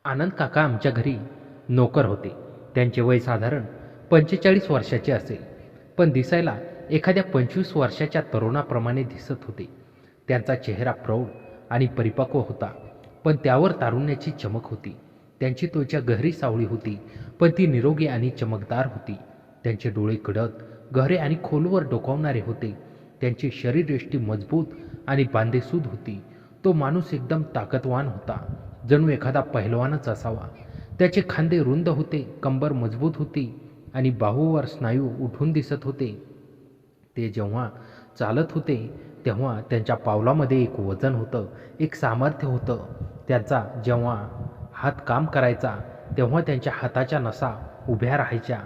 आनंद काका आमच्या घरी नोकर होते. त्यांचे वय साधारण 45 वर्षाचे असेल, पण दिसायला एखाद्या 25 वर्षाच्या तरुणाप्रमाणे दिसत होते. त्यांचा चेहरा प्रौढ आणि परिपक्व होता, पण त्यावर तारुण्याची चमक होती. त्यांची त्वचा गहरी सावळी होती, पण ती निरोगी आणि चमकदार होती. त्यांचे डोळे कडक, गहरे आणि खोलवर डोकावणारे होते. त्यांची शरीरयष्टी मजबूत आणि बांधेसूद होती. तो माणूस एकदम ताकदवान होता, जणू एखादा पहिलवानच असावा. त्याचे खांदे रुंद होते, कंबर मजबूत होती आणि बाहूवर स्नायू उठून दिसत होते. ते जेव्हा चालत होते तेव्हा त्यांच्या पावलामध्ये एक वजन होतं, एक सामर्थ्य होतं. त्यांचा जेव्हा हात काम करायचा तेव्हा त्यांच्या हाताच्या नसा उभ्या राहायच्या.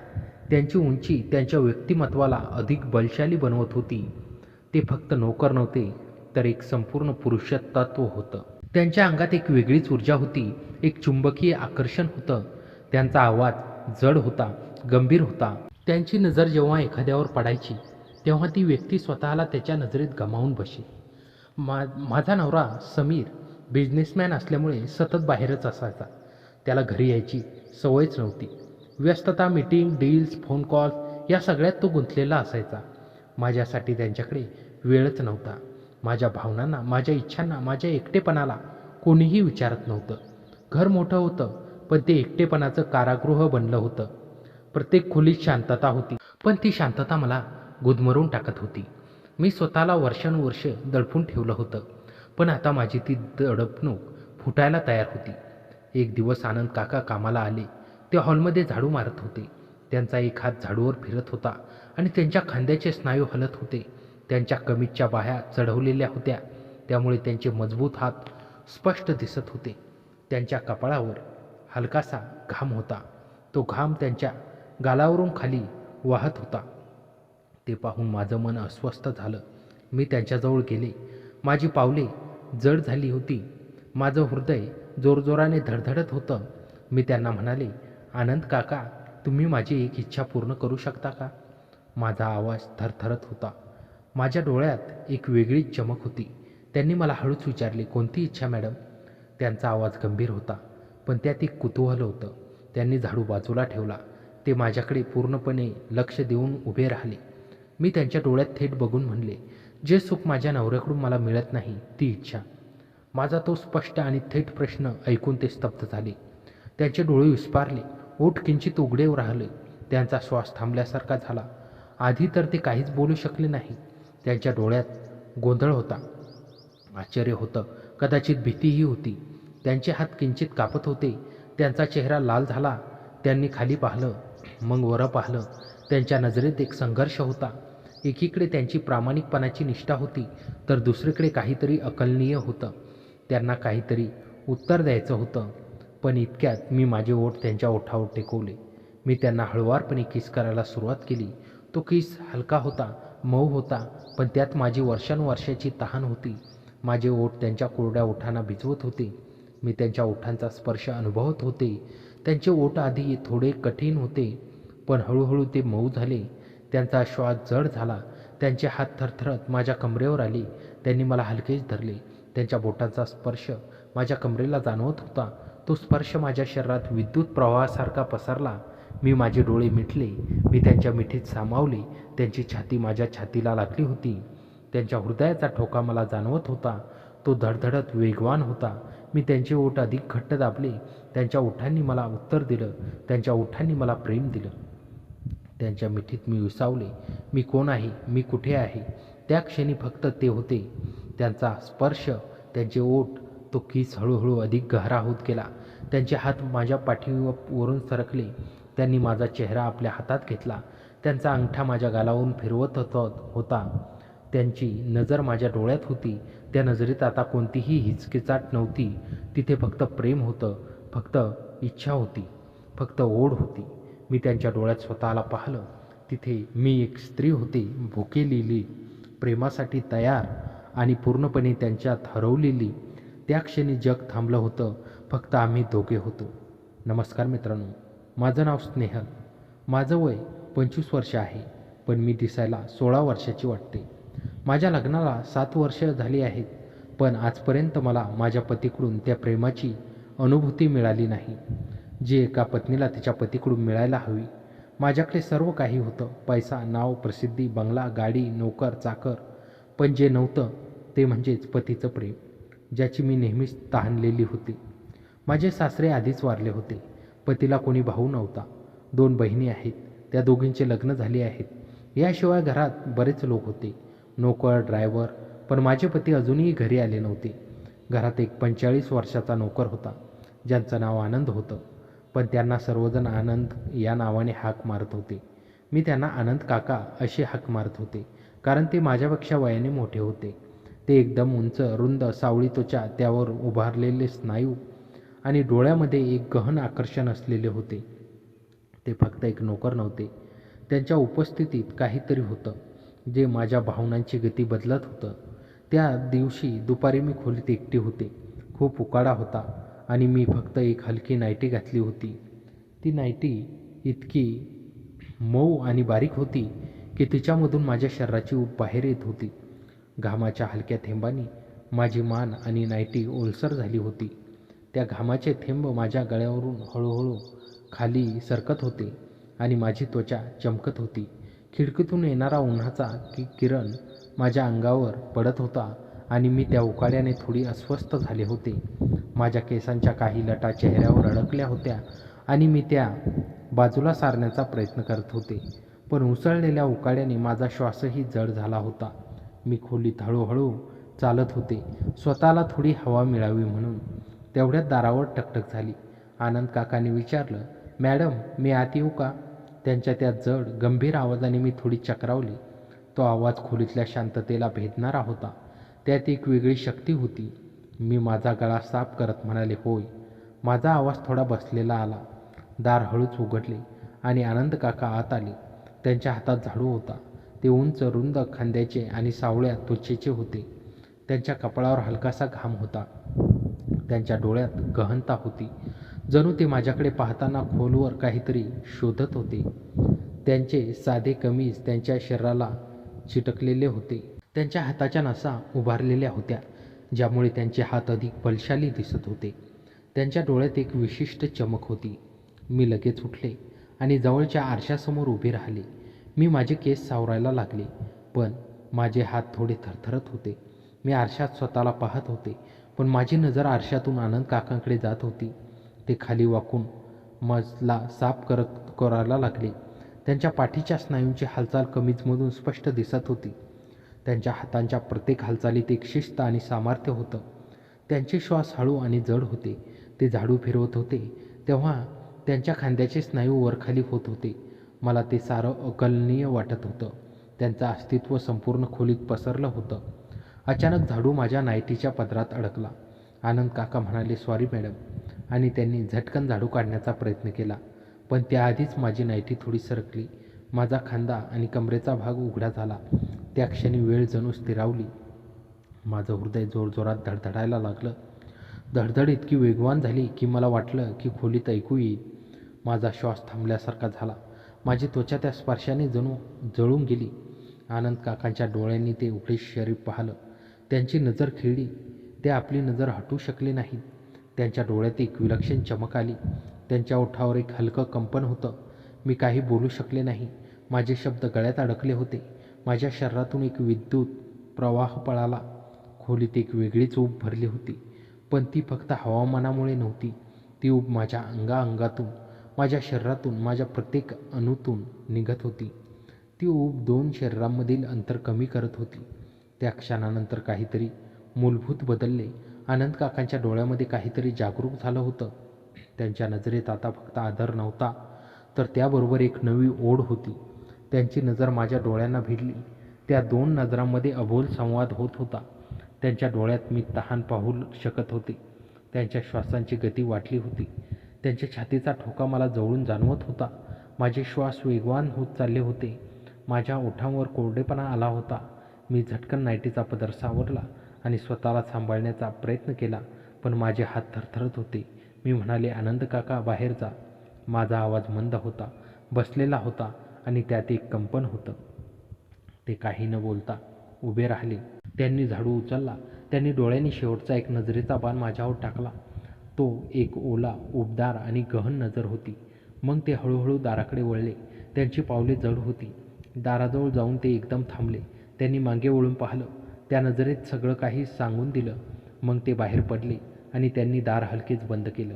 त्यांची उंची त्यांच्या व्यक्तिमत्वाला अधिक बलशाली बनवत होती. ते फक्त नोकर नव्हते, तर एक संपूर्ण पुरुषत्व होतं. त्यांच्या अंगात एक वेगळीच ऊर्जा होती, एक चुंबकीय आकर्षण होतं. त्यांचा आवाज जड होता, गंभीर होता. त्यांची नजर जेव्हा एखाद्यावर पडायची तेव्हा ती व्यक्ती स्वतःला त्याच्या नजरेत गमावून बसे. माझा नवरा समीर बिझनेसमॅन असल्यामुळे सतत बाहेरच असायचा. त्याला घरी यायची सवयच नव्हती. व्यस्तता, मीटिंग, डील्स, फोन कॉल्स या सगळ्यात तो गुंतलेला असायचा. माझ्यासाठी त्यांच्याकडे वेळच नव्हता. माझ्या भावनांना, माझ्या इच्छांना, माझ्या एकटेपणाला कोणीही विचारत नव्हतं. घर मोठं होतं, पण ते एकटेपणाचं कारागृह बनलं होतं. प्रत्येक खोलीत शांतता होती, पण ती शांतता मला गुदमरून टाकत होती. मी स्वतःला वर्षानुवर्ष दडपून ठेवलं होतं, पण आता माझी ती दडपणूक फुटायला तयार होती. एक दिवस आनंद काका कामाला आले. ते हॉलमध्ये झाडू मारत होते. त्यांचा एक हात झाडूवर फिरत होता आणि त्यांच्या खांद्याचे स्नायू हलत होते. त्यांच्या कमीजच्या बाह्या चढवलेल्या होत्या, त्यामुळे त्यांचे मजबूत हात स्पष्ट दिसत होते. त्यांच्या कपाळावर हलकासा घाम होता. तो घाम त्यांच्या गालावरून खाली वाहत होता. ते पाहून माझं मन अस्वस्थ झालं. मी त्यांच्याजवळ गेले. माझी पावले जड झाली होती. माझं हृदय जोरजोराने धडधडत होतं. मी त्यांना म्हणाले, आनंद काका, तुम्ही माझी एक इच्छा पूर्ण करू शकता का? माझा आवाज थरथरत होता. माझ्या डोळ्यात एक वेगळीच चमक होती. त्यांनी मला हळूच विचारले, कोणती इच्छा मॅडम? त्यांचा आवाज गंभीर होता, पण त्यात एक कुतूहल होतं. त्यांनी झाडू बाजूला ठेवला. ते माझ्याकडे पूर्णपणे लक्ष देऊन उभे राहिले. मी त्यांच्या डोळ्यात थेट बघून म्हणले, जे सुख माझ्या नवऱ्याकडून मला मिळत नाही ती इच्छा. माझा तो स्पष्ट आणि थेट प्रश्न ऐकून ते स्तब्ध झाले. त्यांचे डोळे विस्फारले, ओठ किंचित उघडे राहिले. त्यांचा श्वास थांबल्यासारखा झाला. आधी तर ते काहीच बोलू शकले नाही. त्यांच्या डोळ्यात गोंधळ होता, आश्चर्य होतं, कदाचित भीतीही होती. त्यांचे हात किंचित कापत होते. त्यांचा चेहरा लाल झाला. त्यांनी खाली पाहिलं, मग वर पाहिलं. त्यांच्या नजरेत एक संघर्ष होता. एकीकडे त्यांची प्रामाणिकपणाची निष्ठा होती, तर दुसरीकडे काहीतरी अकलनीय होतं. त्यांना काहीतरी उत्तर द्यायचं होतं. पण इतक्यात मी माझे ओठ त्यांच्या ओठावर टेकवले. मी त्यांना हळुवारपणे किस करायला सुरुवात केली. तो किस हलका होता, मऊ होता, पण त्यात माझी वर्षानुवर्षाची तहान होती. माझे ओठ त्यांच्या कोरड्या ओठांना भिजवत होते. मी त्यांच्या ओठांचा स्पर्श अनुभवत होते. त्यांचे ओठ आधी थोडे कठीण होते, पण हळूहळू ते मऊ झाले. त्यांचा श्वास जड झाला. त्यांचे हात थरथरत माझ्या कमरेवर आले. त्यांनी मला हलकेच धरले. त्यांच्या बोटांचा स्पर्श माझ्या कमरेला जाणवत होता. तो स्पर्श माझ्या शरीरात विद्युत प्रवाहासारखा पसरला. मी माझे डोळे मिटले. मी त्यांच्या मिठीत सामावले. त्यांची छाती माझ्या छातीला लागली होती. त्यांच्या हृदयाचा ठोका मला जाणवत होता. तो धडधडत वेगवान होता. मी त्यांचे ओठ अधिक घट्ट दाबले. त्यांच्या ओठांनी मला उत्तर दिलं. त्यांच्या ओठांनी मला प्रेम दिलं. त्यांच्या मिठीत मी विसावले. मी कोण आहे, मी कुठे आहे, त्या क्षणी फक्त ते होते. त्यांचा स्पर्श, त्यांचे ओठ, तो किस हळूहळू अधिक गहरा होत गेला. त्यांचे हात माझ्या पाठीवरून सरकले. त्यांनी माझा चेहरा आपल्या हातात घेतला. त्यांचा अंगठा माझ्या गालावरून फिरवत होता. त्यांची नजर माझ्या डोळ्यात होती. त्या नजरेत आता कोणतीही हिचकिचाट नव्हती. तिथे फक्त प्रेम होतं, फक्त इच्छा होती, फक्त ओढ होती. मी त्यांच्या डोळ्यात स्वतःला पाहिलं. तिथे मी एक स्त्री होते, भुकेलेली, प्रेमासाठी तयार आणि पूर्णपणे त्यांच्यात हरवलेली. त्या क्षणी जग थांबलं होतं. फक्त आम्ही दोघे होतो. नमस्कार मित्रांनो, माझं नाव स्नेहल. माझं वय 25 वर्ष आहे, पण मी दिसायला 16 वर्षाची वाटते. माझ्या लग्नाला 7 वर्ष झाली आहेत, पण आजपर्यंत मला माझ्या पतीकडून त्या प्रेमाची अनुभूती मिळाली नाही, जी एका पत्नीला तिच्या पतीकडून मिळायला हवी. माझ्याकडे सर्व काही होतं, पैसा, नाव, प्रसिद्धी, बंगला, गाडी, नोकर, चाकर. पण जे नव्हतं ते म्हणजेच पतीचं प्रेम, ज्याची मी नेहमीच तहानलेली होती. माझे सासरे आधीच वारले होते. पतीला कोणी भाऊ नव्हता. 2 बहिणी आहेत, त्या दोघींचे लग्न झाले आहेत. याशिवाय घरात बरेच लोक होते, नोकर, ड्रायव्हर. पण माझे पती अजूनही घरी आले नव्हते. घरात एक 45 वर्षाचा नोकर होता, ज्यांचं नाव आनंद होतं. पण त्यांना सर्वजण आनंद या नावाने हाक मारत होते. मी त्यांना आनंद काका अशी हाक मारत होते, कारण ते माझ्यापेक्षा वयाने मोठे होते. ते एकदम उंच, रुंद, सावळी त्वचा, त्यावर उभारलेले स्नायू आणि डोळ्यामध्ये एक गहन आकर्षण असलेले होते. ते फक्त एक नोकर नव्हते, त्यांच्या उपस्थितीत काहीतरी होतं जे माझ्या भावनांची गती बदलत होतं. त्या दिवशी दुपारी मी खोलीत एकटी होते. खूप उकाडा होता आणि मी फक्त एक हलकी नाईटी घातली होती. ती नाईटी इतकी मऊ आणि बारीक होती की तिच्यामधून माझ्या शरीराची ऊब बाहेर येत होती. घामाच्या हलक्या थेंबांनी माझी मान आणि नाईटी ओलसर झाली होती. त्या घामाचे थेंब माझ्या गळ्यावरून हळूहळू खाली सरकत होते आणि माझी त्वचा चमकत होती. खिडकीतून येणारा उन्हाचा किरण माझ्या अंगावर पडत होता आणि मी त्या उकाड्याने थोडी अस्वस्थ झाले होते. माझ्या केसांच्या काही लटा चेहऱ्यावर अडकल्या होत्या आणि मी त्या बाजूला सारण्याचा प्रयत्न करत होते. पण उसळलेल्या उकाड्याने माझा श्वासही जड झाला होता. मी खोलीत हळूहळू चालत होते, स्वतःला थोडी हवा मिळावी म्हणून. तेवढ्यात दारावर टकटक झाली. आनंद काकांनी विचारलं, मॅडम, मी आत येऊ का? त्यांच्या त्या जड गंभीर आवाजाने मी थोडी चक्रावली. तो आवाज खोलीतल्या शांततेला भेदणारा होता. त्यात एक वेगळी शक्ती होती. मी माझा गळा साफ करत म्हणाले, होय. माझा आवाज थोडा बसलेला आला. दार हळूच उघडले आणि आनंद काका आत आले. त्यांच्या हातात झाडू होता. ते उंच, रुंद खांद्याचे आणि सावळ्या त्वचेचे होते. त्यांच्या कपाळावर हलकासा घाम होता. त्यांच्या डोळ्यात गहनता होती, जणू ते माझ्याकडे पाहताना खोलवर काहीतरी शोधत होते. त्यांचे साधे कमीज त्यांच्या शरीराला चिटकलेले होते. त्यांच्या हाताच्या नसा उभारलेल्या होत्या, ज्यामुळे त्यांचे हात अधिक बलशाली दिसत होते. त्यांच्या डोळ्यात एक विशिष्ट चमक होती. मी लगेच उठले आणि जवळच्या आरशासमोर उभे राहिले. मी माझे केस सावरायला लागले, पण माझे हात थोडे थरथरत होते. मी आरशात स्वतःला पाहत होते, पण माझी नजर आरशातून आनंद काकांकडे जात होती. ते खाली वाकून मला साफ करायला लागले. त्यांच्या पाठीच्या स्नायूंची हालचाल कमीजमधून स्पष्ट दिसत होती. त्यांच्या हातांच्या प्रत्येक हालचालीत एक शिस्त आणि सामर्थ्य होतं. त्यांचे श्वास हळू आणि जड होते. ते झाडू फिरवत होते तेव्हा त्यांच्या खांद्याचे स्नायू वरखाली होत होते. मला ते सारं अकल्पनीय वाटत होतं. त्यांचं अस्तित्व संपूर्ण खोलीत पसरलं होतं. अचानक झाडू माझ्या नाईटीच्या पदरात अडकला. आनंद काका म्हणाले, सॉरी मॅडम, आणि त्यांनी झटकन झाडू काढण्याचा प्रयत्न केला. पण त्याआधीच माझी नाईटी थोडी सरकली. माझा खांदा आणि कमरेचा भाग उघडा झाला. त्या क्षणी वेळ जणू स्थिरावली. माझं हृदय जोरजोरात धडधडायला लागलं. धडधड इतकी वेगवान झाली की मला वाटलं की खोलीत ऐकू येईल. माझा श्वास थांबल्यासारखा झाला. माझी त्वचा त्या स्पर्शाने जणू जळून गेली. आनंद काकांच्या डोळ्यांनी ते उघडे शरीर पाहिलं. त्यांची नजर खिळली. ते आपली नजर हटवू शकले नाहीत. त्यांच्या डोळ्यात एक विलक्षण चमक आली. त्यांच्या ओठावर एक हलकं कंपन होतं. मी काही बोलू शकले नाही. माझे शब्द गळ्यात अडकले होते. माझ्या शरीरातून एक विद्युत प्रवाह पळाला. खोलीत एक वेगळीच ऊब भरली होती. पण ती फक्त हवामानामुळे नव्हती. ती ऊब माझ्या अंगातून, माझ्या शरीरातून, माझ्या प्रत्येक अणूतून निघत होती. ती ऊब 2 शरीरांमधील अंतर कमी करत होती. त्या क्षणानंतर काहीतरी मूलभूत बदलले. आनंद काकांच्या डोळ्यामध्ये काहीतरी जागरूक झालं होतं. त्यांच्या नजरेत आता फक्त आदर नव्हता, तर त्याबरोबर एक नवी ओढ होती. त्यांची नजर माझ्या डोळ्यांना भिडली. त्या 2 नजरांमध्ये अबोल संवाद होत होता. त्यांच्या डोळ्यात मी तहान पाहू शकत होते. त्यांच्या श्वासांची गती वाढली होती. त्यांच्या छातीचा ठोका मला जवळून जाणवत होता. माझे श्वास वेगवान होत चालले होते. माझ्या ओठांवर कोरडेपणा आला होता. मी झटकन नाईटीचा पदर सावरला आणि स्वतःला सांभाळण्याचा प्रयत्न केला, पण माझे हात थरथरत होते. मी म्हणाले, आनंद काका, बाहेर जा. माझा आवाज मंद होता, बसलेला होता आणि त्यात एक कंपन होतं. ते काही न बोलता उभे राहिले. त्यांनी झाडू उचलला. त्यांनी डोळ्यांनी शेवटचा एक नजरेचा बाण माझ्यावर टाकला. तो एक ओला, उबदार आणि गहन नजर होती. मग ते हळूहळू दाराकडे वळले. त्यांची पावले जड होती. दाराजवळ जाऊन ते एकदम थांबले. त्यांनी मागे वळून पाहिलं. त्या नजरेत सगळं काही सांगून दिलं. मग ते बाहेर पडले आणि त्यांनी दार हलकेच बंद केलं.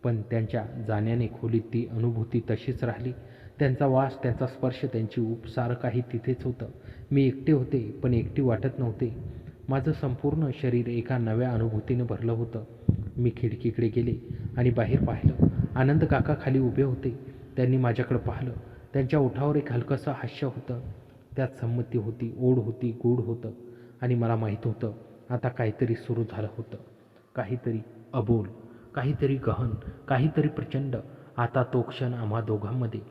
पण त्यांच्या जाण्याने खोलीत ती अनुभूती तशीच राहिली. त्यांचा वास, त्यांचा स्पर्श, त्यांची ऊब, सारं काही तिथेच होतं. मी एकटे होते, पण एकटी वाटत नव्हते. माझं संपूर्ण शरीर एका नव्या अनुभूतीने भरलं होतं. मी खिडकीकडे गेले आणि बाहेर पाहिलं. आनंद काका खाली उभे होते. त्यांनी माझ्याकडे पाहिलं. त्यांच्या ओठावर एक हलकंसं हास्य होतं. त्यात संमती होती, ओढ होती, गूढ होतं. आणि मला माहीत होतं, आता काहीतरी सुरू झालं होतं. काहीतरी अबोल, काहीतरी गहन, काहीतरी प्रचंड. आता तो क्षण आम्हा दोघांमध्ये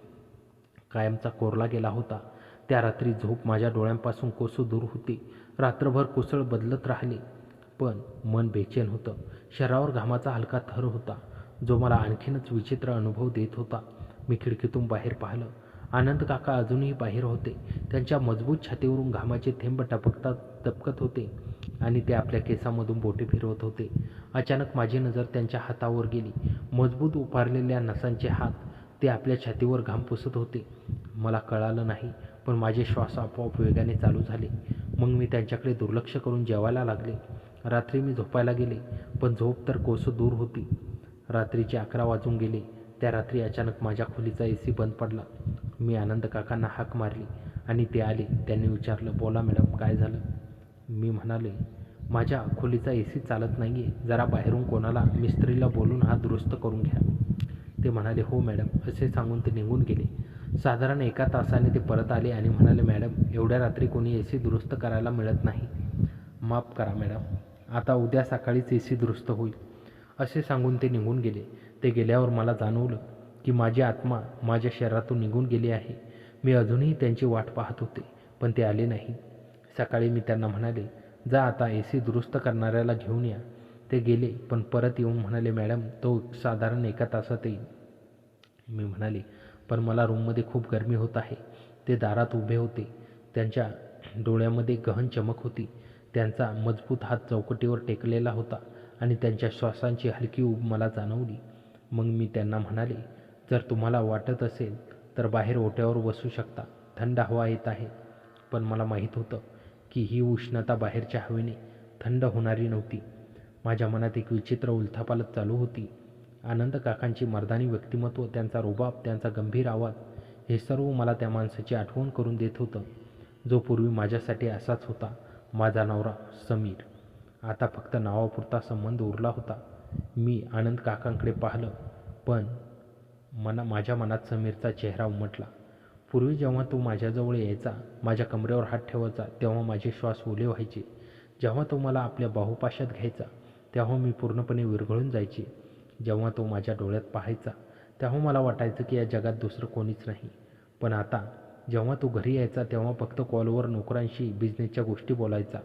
कायमचा कोरला गेला होता. त्या रात्री झोप माझ्या डोळ्यांपासून कोसो दूर होती. रात्रभर कोसळ बदलत राहिले, पण मन बेचैन होतं. शरीरावर घामाचा हलका थर होता, जो मला आणखीनच विचित्र अनुभव देत होता. मी खिडकीतून बाहेर पाहिलं. आनंद काका अजूनही बाहेर होते. त्यांच्या मजबूत छातीवरून घामाचे थेंब टपकत होते आणि ते आपल्या केसांमधून बोटे फिरवत होते. अचानक माझी नजर त्यांच्या हातावर गेली. मजबूत उभारलेल्या नसांचे हात. ते आपल्या छातीवर घाम पुसत होते. मला कळालं नाही, पण माझे श्वास आपोआप वेगाने चालू झाले. मग मी त्यांच्याकडे दुर्लक्ष करून जेवायला लागले. रात्री मी झोपायला गेले, पण झोप तर कोसो दूर होती. रात्रीचे 11 वाजून गेले. त्या रात्री अचानक माझ्या खोलीचा AC बंद पडला. मी आनंद काकांना हाक मारली आणि ते आले. त्यांनी विचारलं, बोला मॅडम, काय झालं? मी म्हणाले, माझ्या खोलीचा AC चालत नाही आहे. जरा बाहेरून कोणाला मिस्त्रीला बोलून हा दुरुस्त करून घ्या. ते म्हणाले, हो मॅडम. असे सांगून ते निघून गेले. साधारण 1 तासाने ते परत आले आणि म्हणाले, मॅडम, एवढ्या रात्री कोणी AC दुरुस्त करायला मिळत नाही. माफ करा मॅडम, आता उद्या सकाळीच AC दुरुस्त होईल. असे सांगून ते निघून गेले. ते गेल्यावर मला जाणवलं की माझी आत्मा माझ्या शरीरातून निघून गेली आहे. मी अजूनही त्यांची वाट पाहत होते, पण ते आले नाही. सकाळी मी त्यांना म्हणाले, जा आता AC दुरुस्त करणाऱ्याला घेऊन या. ते गेले, पण परत येऊन म्हणाले, मॅडम, तो साधारण 1 तासात येईल. मी म्हणाले, पण मला रूममध्ये खूप गरमी होत आहे. ते दारात उभे होते. त्यांच्या डोळ्यामध्ये गहन चमक होती. त्यांचा मजबूत हात चौकटीवर टेकलेला होता आणि त्यांच्या श्वासांची हलकी ऊब मला जाणवली. मग मी त्यांना म्हणाले, जर तुम्हाला वाटत असेल तर बाहेर ओट्यावर बसू शकता. थंड हवा येत आहे. पण मला माहीत होतं की ही उष्णता बाहेरच्या हवेने थंड होणारी नव्हती. माझ्या मनात एक विचित्र उलथापालथ चालू होती. आनंद काकांची मर्दानी व्यक्तिमत्व, त्यांचा रुबाब, त्यांचा गंभीर आवाज, हे सर्व मला त्या माणसाची आठवण करून देत होतं, जो पूर्वी माझ्यासाठी असाच होता, माझा नवरा समीर. आता फक्त नावापुरता संबंध उरला होता. मी आनंद काकांकडे पाहिलं, पण माझ्या मनात समीरचा चेहरा उमटला. पूर्वी जेव्हा तो माझ्याजवळ यायचा, माझ्या कमरेवर हात ठेवायचा, तेव्हा माझे श्वास ओले व्हायचे. जेव्हा तो मला आपल्या बाहुपाशात घ्यायचा, तेव्हा मी पूर्णपणे विरघळून जायचे. जेव्हा तो माझ्या डोळ्यात पाहायचा, तेव्हा मला वाटायचं की या जगात दुसरं कोणीच नाही. पण आता जेव्हा तो घरी यायचा, तेव्हा फक्त कॉलवर नोकरांशी बिझनेसच्या गोष्टी बोलायचा.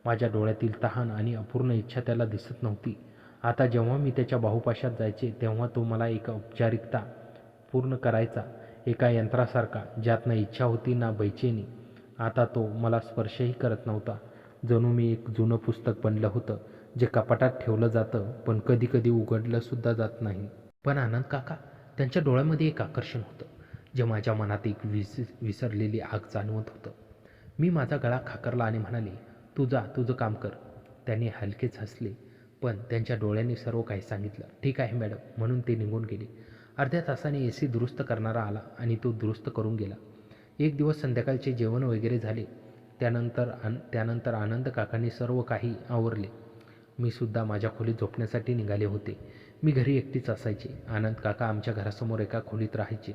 माझ्या डोळ्यातील तहान आणि अपूर्ण इच्छा त्याला दिसत नव्हती. आता जेव्हा मी त्याच्या बाहुपाशात जायचे, तेव्हा तो मला एक औपचारिकता पूर्ण करायचा, एका यंत्रासारखा, ज्यात ना इच्छा होती ना बेचैनी. आता तो मला स्पर्शही करत नव्हता. जणू मी एक जुनं पुस्तक बनलं होतं, जे कपाटात ठेवलं जातं, पण कधी कधी उघडलं सुद्धा जात नाही. पण आनंद काका, त्यांच्या डोळ्यामध्ये एक आकर्षण होतं, जे माझ्या मनात एक विसरलेली आग जाणवत होतं. मी माझा गळा खाकरला आणि म्हणाले, तू जा, तुझं काम कर. त्यांनी हलकेच हसले, पण त्यांच्या डोळ्यांनी सर्व काही सांगितलं. ठीक आहे मॅडम, म्हणून ते निघून गेले. अर्ध्या तासाने AC दुरुस्त करणारा आला आणि तो दुरुस्त करून गेला. एक दिवस संध्याकाळचे जेवण वगैरे झाले. त्यानंतर आनंद काकांनी सर्व काही आवरले. मी सुद्धा माझ्या खोलीत झोपण्यासाठी निघाले होते. मी घरी एकटीच असायचे. आनंद काका आमच्या घरासमोर एका खोलीत राहायचे.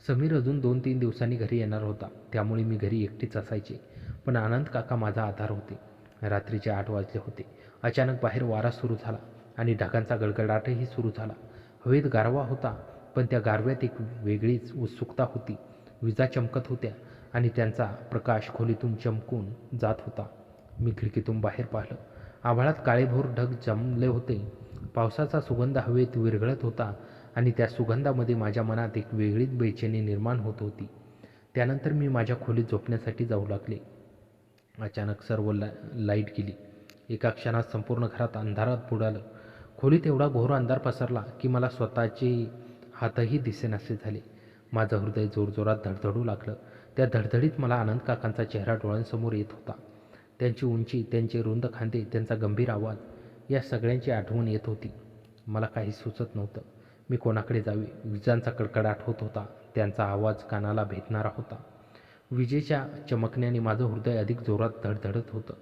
समीर अजून 2-3 दिवसांनी घरी येणार होता, त्यामुळे मी घरी एकटीच असायचे. पण आनंद काका माझा आधार होते. रात्रीचे 8 वाजले होते. अचानक बाहेर वारा सुरू झाला आणि ढगांचा गडगडाटही सुरू झाला. हवेत गारवा होता, पण त्या गारव्यात एक वेगळीच उत्सुकता होती. विजा चमकत होत्या आणि त्यांचा प्रकाश खोलीतून चमकून जात होता. मी खिडकीतून बाहेर पाहिलं. आभाळात काळेभोर ढग जमले होते. पावसाचा सुगंध हवेत विरघळत होता आणि त्या सुगंधामध्ये माझ्या मनात एक वेगळीच बेचैनी निर्माण होत होती. त्यानंतर मी माझ्या खोलीत झोपण्यासाठी जाऊ लागले. अचानक सर्व लाईट गेली. एका क्षणात संपूर्ण घरात अंधारात बुडालं. खोलीत एवढा घोर अंधार पसरला की मला स्वतःचे हातही दिसेनासे झाले. माझं हृदय जोरजोरात धडधडू लागलं. त्या धडधडीत मला आनंद काकांचा चेहरा डोळ्यांसमोर येत होता. त्यांची उंची, त्यांचे रुंद खांदे, त्यांचा गंभीर आवाज, या सगळ्यांची आठवण येत होती. मला काही सुचत नव्हतं. मी कोणाकडे जावे? विजांचा कडकडाट होत होता. त्यांचा आवाज कानाला भेदणारा होता. विजेच्या चमकण्याने माझं हृदय अधिक जोरात धडधडत होतं.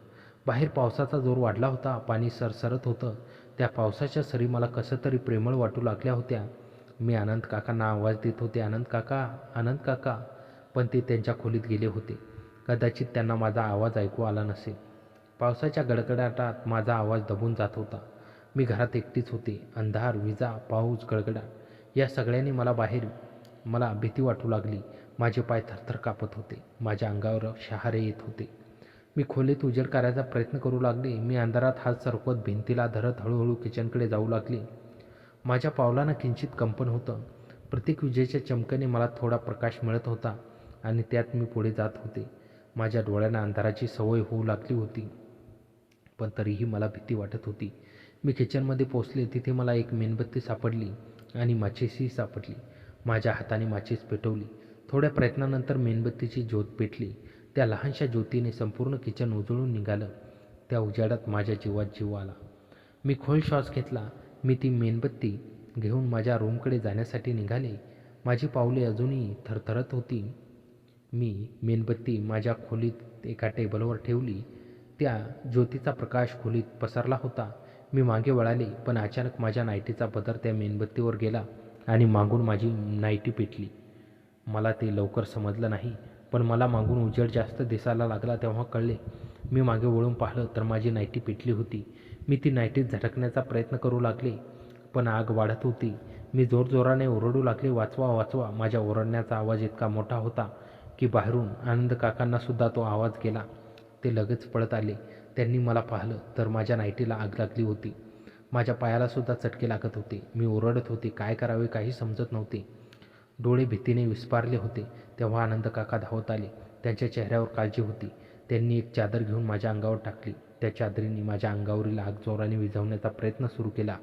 बाहेर पावसाचा जोर वाढला होता. पाणी सरसरत होतं. त्या पावसाच्या सरी मला कसं तरी प्रेमळ वाटू लागल्या होत्या. मी आनंद काकांना आवाज देत होते, आनंद काका, आनंद काका, पण ते त्यांच्या खोलीत गेले होते. कदाचित त्यांना माझा आवाज ऐकू आला नसेल. पावसाच्या गडगडाटात माझा आवाज दबून जात होता. मी घरात एकटीच होते. अंधार, विजा, पाऊस, गडगडाट या सगळ्यांनी मला भीती वाटू लागली. माझे पाय थरथर कापत होते. माझ्या अंगावर शहारे येत होते. मी खोलीत उजेड करायचा प्रयत्न करू लागले. मी अंधारात हात सरकवत भिंतीला धरत हळूहळू किचनकडे जाऊ लागले. माझ्या पावलांना किंचित कंपन होतं. प्रत्येक विजेच्या चमक्याने मला थोडा प्रकाश मिळत होता आणि त्यात मी पुढे जात होते. माझ्या डोळ्यांना अंधाराची सवय होऊ लागली होती, पण तरीही मला भीती वाटत होती. मी किचनमध्ये पोचले. तिथे मला एक मेणबत्ती सापडली आणि माचीसही सापडली. माझ्या हाताने माचीस पेटवली. थोड्या प्रयत्नानंतर मेणबत्तीची ज्योत पेटली. त्या लहानशा ज्योतीने संपूर्ण किचन उजळून निघालं. त्या उजेडात माझ्या जीवात जीव आला. मी खोल श्वास घेतला. मी ती मेणबत्ती घेऊन माझ्या रूमकडे जाण्यासाठी निघाले. माझी पावले अजूनही थरथरत होती. मी मेणबत्ती माझ्या खोलीत एका टेबलवर ठेवली. त्या ज्योतीचा प्रकाश खोलीत पसरला होता. मी मागे वळाले, पण अचानक माझ्या नाईटीचा पदर त्या मेणबत्तीवर गेला आणि मागून माझी नाईटी पेटली. मला ते लवकर समजलं नाही, पण मला मागून उजेड जास्त दिसायला लागला तेव्हा कळले. मी मागे वळून पाहिलं तर माझी नाईटी पेटली होती. मी ती नाईटीत झटकण्याचा प्रयत्न करू लागले, पण आग वाढत होती. मी जोरजोराने ओरडू लागले, वाचवा, वाचवा. माझ्या ओरडण्याचा आवाज इतका मोठा होता की बाहेरून आनंद काकांनासुद्धा तो आवाज गेला. ते लगेच पळत आले. त्यांनी मला पाहिलं तर माझ्या नाईटीला आग लागली होती. माझ्या पायालासुद्धा चटके लागत होते. मी ओरडत होते. काय करावे काही समजत नव्हते. डोळे भीतीने विस्फारले होते. तेव्हा आनंद काका धावत आले. त्यांच्या चेहऱ्यावर काळजी होती. त्यांनी एक चादर घेऊन माझ्या अंगावर टाकली. त्या चादरीने माझ्या अंगावरील आग जोराने विझवण्याचा प्रयत्न सुरू केला.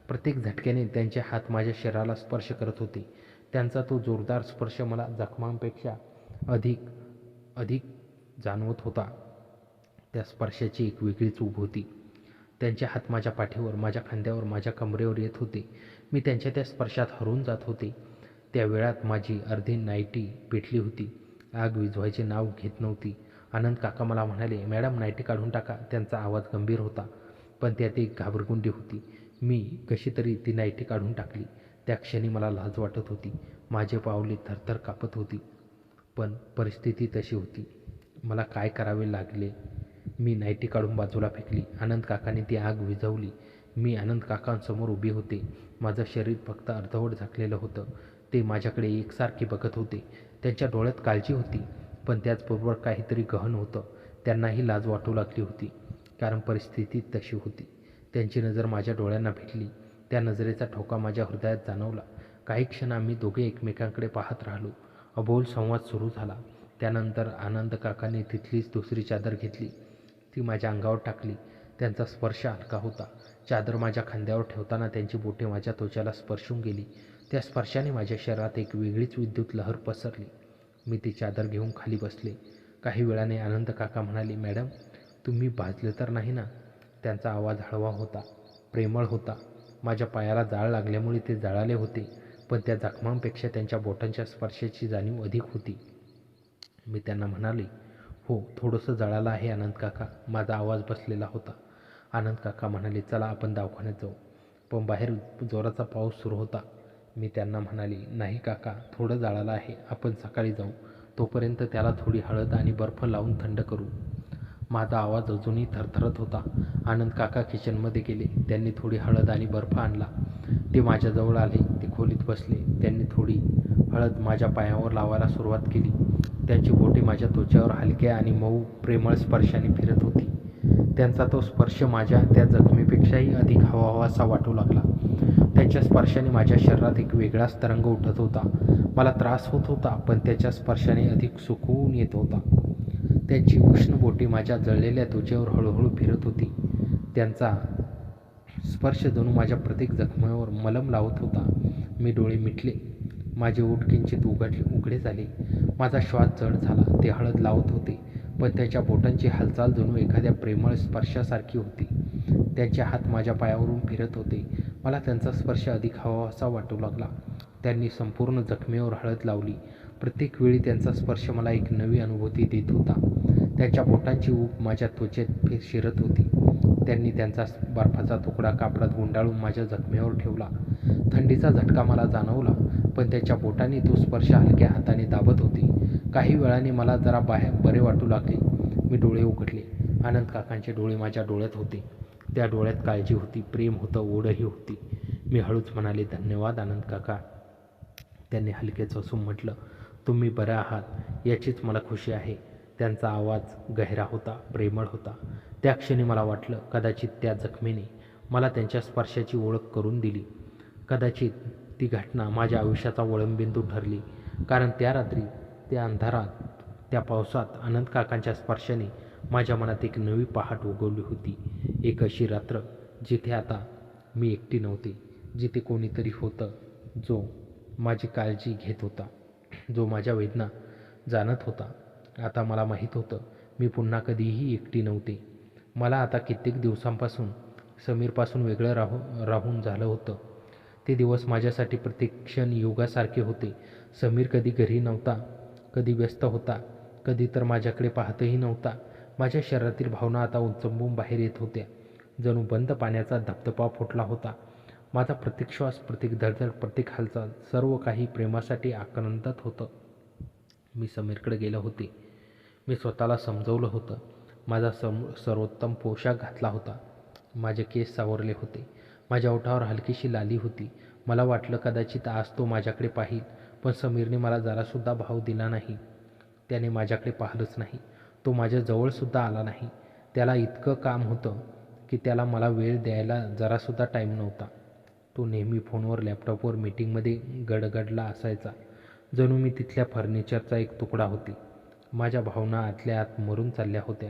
प्रत्येक झटक्याने त्यांचे हात माझ्या शरीराला स्पर्श करत होते. त्यांचा तो जोरदार स्पर्श मला जखमांपेक्षा अधिक जाणवत होता. त्या स्पर्शाची एक वेगळीच ऊब होती. त्यांचे हात माझ्या पाठीवर, माझ्या खांद्यावर, माझ्या कमरेवर येत होते. मी त्यांच्या त्या स्पर्शात हरवून जात होते. त्या वेळात माझी अर्धी नाईटी पेटली होती. आग विझवायचे नाव घेत नव्हती. आनंद काका मला म्हणाले, मॅडम नाईटी काढून टाका. त्यांचा आवाज गंभीर होता, पण त्यात एक घाबरगुंडी होती. मी कशी तरी ती नाईटी काढून टाकली. त्या क्षणी मला लाज वाटत होती. माझे पावले थरथर कापत होती, पण परिस्थिती तशी होती. मला काय करावे लागले. मी नाईटी काढून बाजूला फेकली. आनंद काकांनी ती आग विझवली. मी आनंद काकांसमोर उभी होते. माझं शरीर फक्त अर्धवट झाकलेलं होतं. ते माझ्याकडे एकसारखे बघत होते. त्यांच्या डोळ्यात काळजी होती, पण त्याचबरोबर काहीतरी गहन होतं. त्यांनाही लाज वाटू लागली होती, कारण परिस्थिती तशी होती. त्यांची नजर माझ्या डोळ्यांना भेटली. त्या नजरेचा ठोका माझ्या हृदयात जाणवला. काही क्षण आम्ही दोघे एकमेकांकडे पाहत राहिलो. अबोल संवाद सुरू झाला. त्यानंतर आनंद काकांनी तिथलीच दुसरी चादर घेतली. ती माझ्या अंगावर टाकली. त्यांचा स्पर्श हलका होता. चादर माझ्या खांद्यावर ठेवताना त्यांची बोटे माझ्या त्वचेला स्पर्शून गेली. त्या स्पर्शाने माझ्या शरीरात एक वेगळीच विद्युत लहर पसरली. मी ती चादर घेऊन खाली बसले. काही वेळाने आनंद काका म्हणाले, मॅडम तुम्ही भाजले तर नाही ना? त्यांचा आवाज हळवा होता, प्रेमळ होता. माझ्या पायाला जाळ लागल्यामुळे ते जळाले होते, पण त्या जखमांपेक्षा त्यांच्या बोटांच्या स्पर्शाची जाणीव अधिक होती. मी त्यांना म्हणाले, हो थोडंसं जळालं आहे आनंद काका. माझा आवाज बसलेला होता. आनंद काका म्हणाले, चला आपण दवाखान्यात जाऊ. पण बाहेर जोराचा पाऊस सुरू होता. मी त्यांना म्हणाले, नाही काका, थोडं जळालं आहे. आपण सकाळी जाऊ. तोपर्यंत त्याला थोडी हळद आणि बर्फ लावून थंड करू. माझा आवाज अजूनही थरथरत होता. आनंद काका किचनमध्ये गेले. त्यांनी थोडी हळद आणि बर्फ आणला. ते माझ्याजवळ आले. ते खोलीत बसले. त्यांनी थोडी हळद माझ्या पायावर लावायला सुरुवात केली. त्यांची बोटे माझ्या त्वचेवर हलक्या आणि मऊ प्रेमळ स्पर्शाने फिरत होती. त्यांचा तो स्पर्श माझ्या त्या जखमीपेक्षाही अधिक हवाहवासा वाटू लागला. त्यांच्या स्पर्शाने माझ्या शरीरात एक वेगळाच तरंग उठत होता. मला त्रास होत होता, पण त्याच्या स्पर्शाने अधिक सुकून येत होता. त्यांची उष्ण बोटे माझ्या जळलेल्या त्वचेवर हळूहळू फिरत होती. त्यांचा स्पर्श जणू माझ्या प्रत्येक जखमेवर मलम लावत होता. मी डोळे मिटले. माझे ओठ किंचित उघडे झाले. माझा श्वास जड झाला. ते हळद लावत होते, पण त्याच्या बोटांची हालचाल जणू एखाद्या प्रेमळ स्पर्शासारखी होती. त्यांचे हात माझ्या पायावरून फिरत होते. मला त्यांचा स्पर्श अधिक हवाहवासा वाटू लागला. त्यांनी संपूर्ण जखमेवर हळद लावली. प्रत्येक वेळी त्यांचा स्पर्श मला एक नवी अनुभूती देत होता. त्यांच्या बोटांची ऊब माझ्या त्वचेत शिरत होती. त्यांनी त्यांचा बर्फाचा तुकडा कापडात गुंडाळून माझ्या जखमेवर ठेवला. थंडीचा झटका मला जाणवला, पण त्यांच्या बोटांनी तो स्पर्श हलक्या हाताने दाबत होते. काही वेळाने मला जरा बरे वाटू लागले. मी डोळे उघडले. आनंद काकांचे डोळे माझ्या डोळ्यात होते. त्या डोळ्यात काळजी होती, प्रेम होतं, ओढही होती. मी हळूच म्हणाले, धन्यवाद आनंद काका. त्यांनी हलकेच हसून म्हटलं, तुम्ही बरे आहात याचीच मला खुशी आहे. त्यांचा आवाज गहिरा होता, प्रेमळ होता. त्या क्षणी मला वाटलं, कदाचित त्या जखमेने मला त्यांच्या स्पर्शाची ओळख करून दिली. कदाचित ती घटना माझ्या आयुष्याचा वळणबिंदू ठरली. कारण त्या रात्री, त्या अंधारात, त्या पावसात आनंद काकांच्या स्पर्शाने माझ्या मनात एक नवी पहाट उगवली होती. एक अशी रात्र जिथे आता मी एकटी नव्हते, जिथे कोणीतरी होतं जो माझी काळजी घेत होता, जो माझ्या वेदना जाणत होता. आता मला माहीत होतं, मी पुन्हा कधीही एकटी नव्हते. मला आता कित्येक दिवसांपासून समीरपासून वेगळं राहून झालं होतं. ते दिवस माझ्यासाठी प्रत्येक क्षण युगासारखे होते. समीर कधी घरी नव्हता, कधी व्यस्त होता, कधी तर माझ्याकडे पाहतही नव्हता. माझ्या शरीरातील भावना आता उचंबून बाहेर येत होत्या. जणू बंद पाण्याचा धबधबा फुटला होता. माझा प्रत्येक श्वास, प्रत्येक धडधड, प्रत्येक हालचाल, सर्व काही प्रेमासाठी आक्रंदत होतं. मी समीरकडे गेलो होते. मी स्वतःला समजवलं होतं. माझा सर्वोत्तम पोशाख घातला होता. माझे केस सावरले होते. माझ्या ओठावर हलकीशी लाली होती. मला वाटलं, कदाचित आज तो माझ्याकडे पाहील. पण समीरने मला जरासुद्धा भाव दिला नाही. त्याने माझ्याकडे पाहिलंच नाही. तो माझ्या जवळसुद्धा आला नाही. त्याला इतकं काम होतं की त्याला मला वेळ द्यायला जरासुद्धा टाईम नव्हता. तो नेहमी फोनवर, लॅपटॉपवर, मीटिंगमध्ये गडगडला असायचा. जणू मी तिथल्या फर्निचरचा एक तुकडा होती. माझ्या भावना आतल्या आत मरून चालल्या होत्या.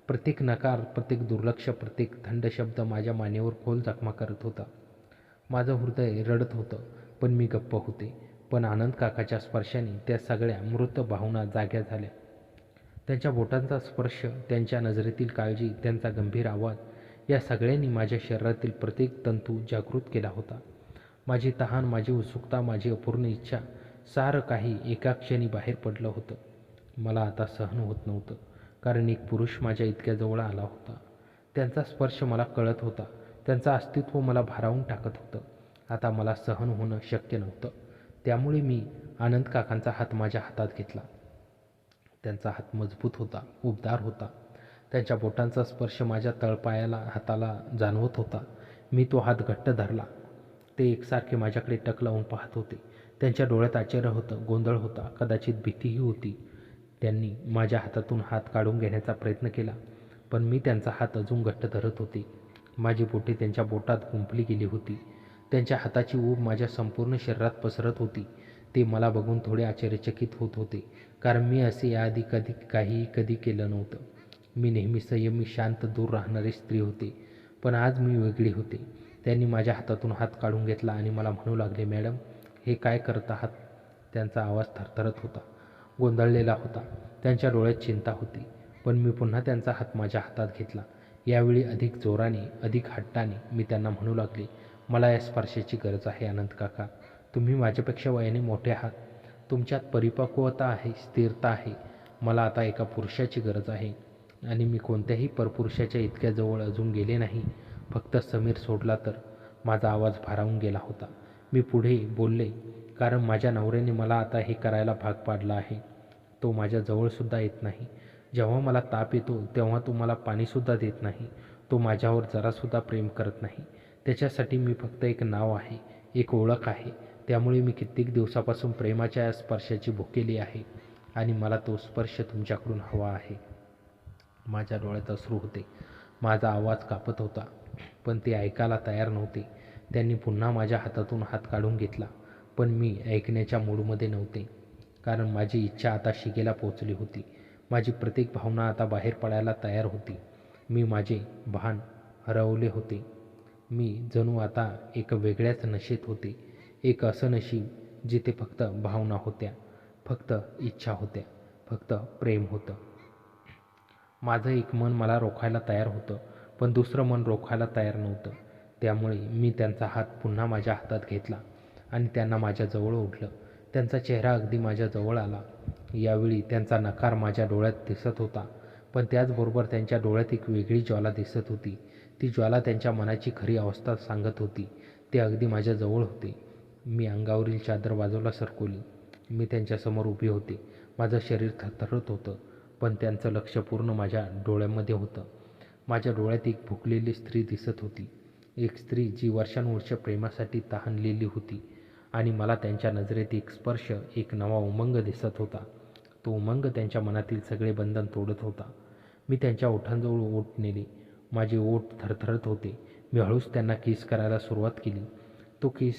प्रत्येक नकार, प्रत्येक दुर्लक्ष, प्रत्येक थंड शब्द माझ्या मानेवर खोल जखमा करत होता. माझं हृदय रडत होतं, पण मी गप्प होते. पण आनंद काकाच्या स्पर्शाने त्या सगळ्या मृत भावना जाग्या झाल्या. त्यांच्या बोटांचा स्पर्श, त्यांच्या नजरेतील काळजी, त्यांचा गंभीर आवाज, या सगळ्यांनी माझ्या शरीरातील प्रत्येक तंतू जागृत केला होता. माझी तहान, माझी उत्सुकता, माझी अपूर्ण इच्छा, सारं काही एका क्षणी बाहेर पडलं होतं. मला आता सहन होत नव्हतं, कारण एक पुरुष माझ्या इतक्या जवळ आला होता. त्यांचा स्पर्श मला कळत होता. त्यांचं अस्तित्व मला भारावून टाकत होतं. आता मला सहन होणं शक्य नव्हतं. त्यामुळे मी आनंद काकांचा हात माझ्या हातात घेतला. त्यांचा हात मजबूत होता, उबदार होता. त्यांच्या बोटांचा स्पर्श माझ्या हाताला जाणवत होता. मी तो हात घट्ट धरला. ते एकसारखे माझ्याकडे टक लावून पाहत होते. त्यांच्या डोळ्यात आश्चर्य होतं, गोंधळ होता, कदाचित भीतीही होती. त्यांनी माझ्या हातातून हात काढून घेण्याचा प्रयत्न केला, पण मी त्यांचा हात अजून घट्ट धरत होते. माझी बोटे त्यांच्या बोटात गुंफली गेली होती. त्यांच्या हाताची ऊब माझ्या संपूर्ण शरीरात पसरत होती. ते मला बघून थोडे आश्चर्यचकित होत होते, कारण मी असे याआधी कधी केलं नव्हतं. मी नेहमी संयमी, शांत, दूर राहणारी स्त्री होते, पण आज मी वेगळी होते. त्यांनी माझ्या हातातून हात काढून घेतला आणि मला म्हणू लागले, मॅडम, हे काय करत आहात? त्यांचा आवाज थरथरत होता, गोंधळलेला होता. त्यांच्या डोळ्यात चिंता होती. पण मी पुन्हा त्यांचा हात माझ्या हातात घेतला. यावेळी अधिक जोराने, अधिक हट्टाने मी त्यांना म्हणू लागले, मला या स्पर्शाची गरज आहे आनंद काका. तुम्ही माझ्यापेक्षा वयाने मोठे आहात. तुमच्यात परिपक्वता आहे, स्थिरता आहे. मला आता एका पुरुषाची गरज आहे. आणि मी कोणत्याही परपुरुषाच्या इतक्या जवळ अजून गेले नाही, फक्त समीर सोडला तर. माझा आवाज भारावून गेला होता. मी पुढे बोलले, कारण माझ्या नवऱ्याने मला आता हे करायला भाग पाडलं आहे. तो माझ्या जवळसुद्धा येत नाही. जेव्हा मला ताप येतो तेव्हा तो मला पाणीसुद्धा देत नाही. तो माझ्यावर जरासुद्धा प्रेम करत नाही. त्याच्यासाठी मी फक्त एक नाव आहे, एक ओळख आहे. त्यामुळे मी कित्येक दिवसापासून प्रेमाच्या या स्पर्शाची भुकेली आहे आणि मला तो स्पर्श तुमच्याकडून हवा आहे. माझ्या डोळ्यात अश्रू होते. माझा आवाज कापत होता, पण ते ऐकायला तयार नव्हते. त्यांनी पुन्हा माझ्या हातातून हात काढून घेतला, पण मी ऐकण्याच्या मूडमध्ये नव्हते, कारण माझी इच्छा आता शिगेला पोचली होती. माझी प्रत्येक भावना आता बाहेर पडायला तयार होती. मी माझे भान हरवले होते. मी जणू आता एका वेगळ्याच नशेत होते. एक असं नशीब जिथे फक्त भावना होत्या, फक्त इच्छा होत्या, फक्त प्रेम होतं. माझं एक मन मला रोखायला तयार होतं, पण दुसरं मन रोखायला तयार नव्हतं. त्यामुळे मी त्यांचा हात पुन्हा माझ्या हातात घेतला आणि त्यांना माझ्याजवळ ओढलं. त्यांचा चेहरा अगदी माझ्याजवळ आला. यावेळी त्यांचा नकार माझ्या डोळ्यात दिसत होता, पण त्याचबरोबर त्यांच्या डोळ्यात एक वेगळी ज्वाला दिसत होती. ती ज्वाला त्यांच्या मनाची खरी अवस्था सांगत होती. ते अगदी माझ्याजवळ होते. मी अंगावरील चादर बाजूला सरकवली. मी त्यांच्यासमोर उभी होते. माझं शरीर थरथरत होतं, पण त्यांचं लक्ष पूर्ण माझ्या डोळ्यांमध्ये होतं. माझ्या डोळ्यात एक भुकलेली स्त्री दिसत होती. एक स्त्री जी वर्षानुवर्षे प्रेमासाठी तहानलेली होती आणि मला त्यांच्या नजरेत एक स्पर्श, एक नवा उमंग दिसत होता. तो उमंग त्यांच्या मनातील सगळे बंधन तोडत होता. मी त्यांच्या ओठांजवळ ओठ नेले. माझे ओठ थरथरत होते. मी हळूच त्यांना किस करायला सुरुवात केली. तो किस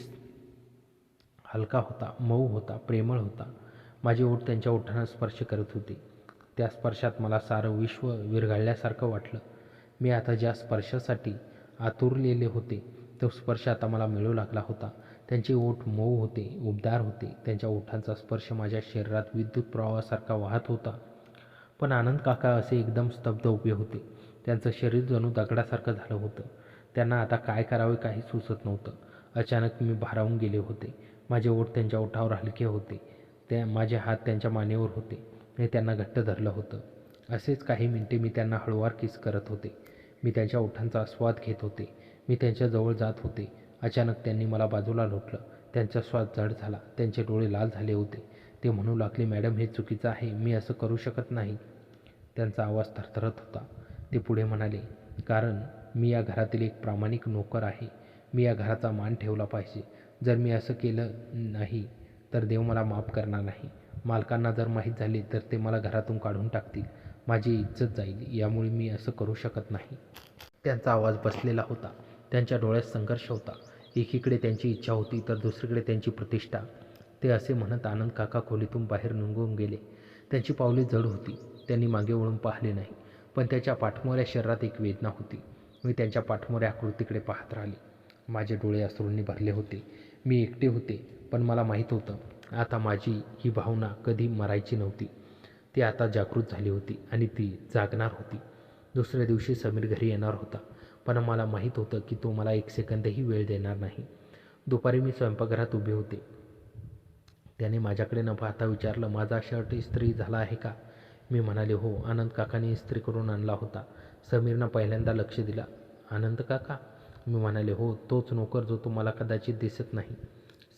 हलका होता, मऊ होता, प्रेमळ होता. माझे ओठ त्यांच्या ओठांना स्पर्श करत होते. त्या स्पर्शात मला सारं विश्व विरघळल्यासारखं वाटलं. मी आता ज्या स्पर्शासाठी आतुरलेले होते, तो स्पर्श आता मला मिळू लागला होता. त्यांचे ओठ मऊ होते, उबदार होते. त्यांच्या ओठांचा स्पर्श माझ्या शरीरात विद्युत प्रवाहासारखा वाहत होता. पण आनंद काका असे एकदम स्तब्ध उभे होते. त्यांचं शरीर जणू दगडासारखं झालं होतं. त्यांना आता काय करावे काही सुचत नव्हतं. अचानक मी भारावून गेले होते. माझे ओठ त्यांच्या ओठावर हलके होते. माझे हात त्यांच्या मानेवर होते. मी त्यांना घट्ट धरलं होतं. असेच काही मिनिटे मी त्यांना हळूवार किस करत होते. मी त्यांच्या ओठांचा आस्वाद घेत होते. मी त्यांच्याजवळ जात होते. अचानक त्यांनी मला बाजूला लोटलं. त्यांचा श्वास जड झाला. त्यांचे डोळे लाल झाले होते. ते म्हणू लागले, "मॅडम, हे चुकीचं आहे. मी असं करू शकत नाही." त्यांचा आवाज थरथरत होता. ते पुढे म्हणाले, "कारण मी या घरातील एक प्रामाणिक नोकर आहे. मी या घराचा मान ठेवला पाहिजे. जर मी असं केलं नाही तर देव मला माफ करणार नाही. मालकांना जर माहीत झाले तर ते मला घरातून काढून टाकतील. माझी इज्जत जाईल. यामुळे मी असं करू शकत नाही." त्यांचा आवाज बसलेला होता. त्यांच्या डोळ्यात संघर्ष होता. एकीकडे त्यांची इच्छा होती तर दुसरीकडे त्यांची प्रतिष्ठा. ते असे म्हणत आनंद काका खोलीतून बाहेर निघून गेले. त्यांची पावले जड होती. त्यांनी मागे वळून पाहिले नाही, पण त्याच्या पाठमोऱ्या शरीरात एक वेदना होती. मी त्यांच्या पाठमोऱ्या आकृतीकडे पाहत राहिले. माझे डोळे अश्रूंनी भरले होते. मी एकटे होते, पण मला माहीत होतं आता माझी ही भावना कधी मरायची नव्हती. ती आता जागृत झाली होती आणि ती जागणार होती. दुसऱ्या दिवशी समीर घरी येणार होता, पण मला माहीत होतं की तो मला एक सेकंदही वेळ देणार नाही. दुपारी मी स्वयंपाकघरात उभे होते. त्याने माझ्याकडे न पाहता विचारलं, "माझा शर्ट इस्त्री झाला आहे का?" मी म्हणाले, "हो, आनंद काकाने इस्त्री करून आणला होता." समीरनं पहिल्यांदा लक्ष दिलं. "आनंद काका?" मी म्हणाले, "हो, तोच नोकर जो तुम्हाला कदाचित दिसत नाही."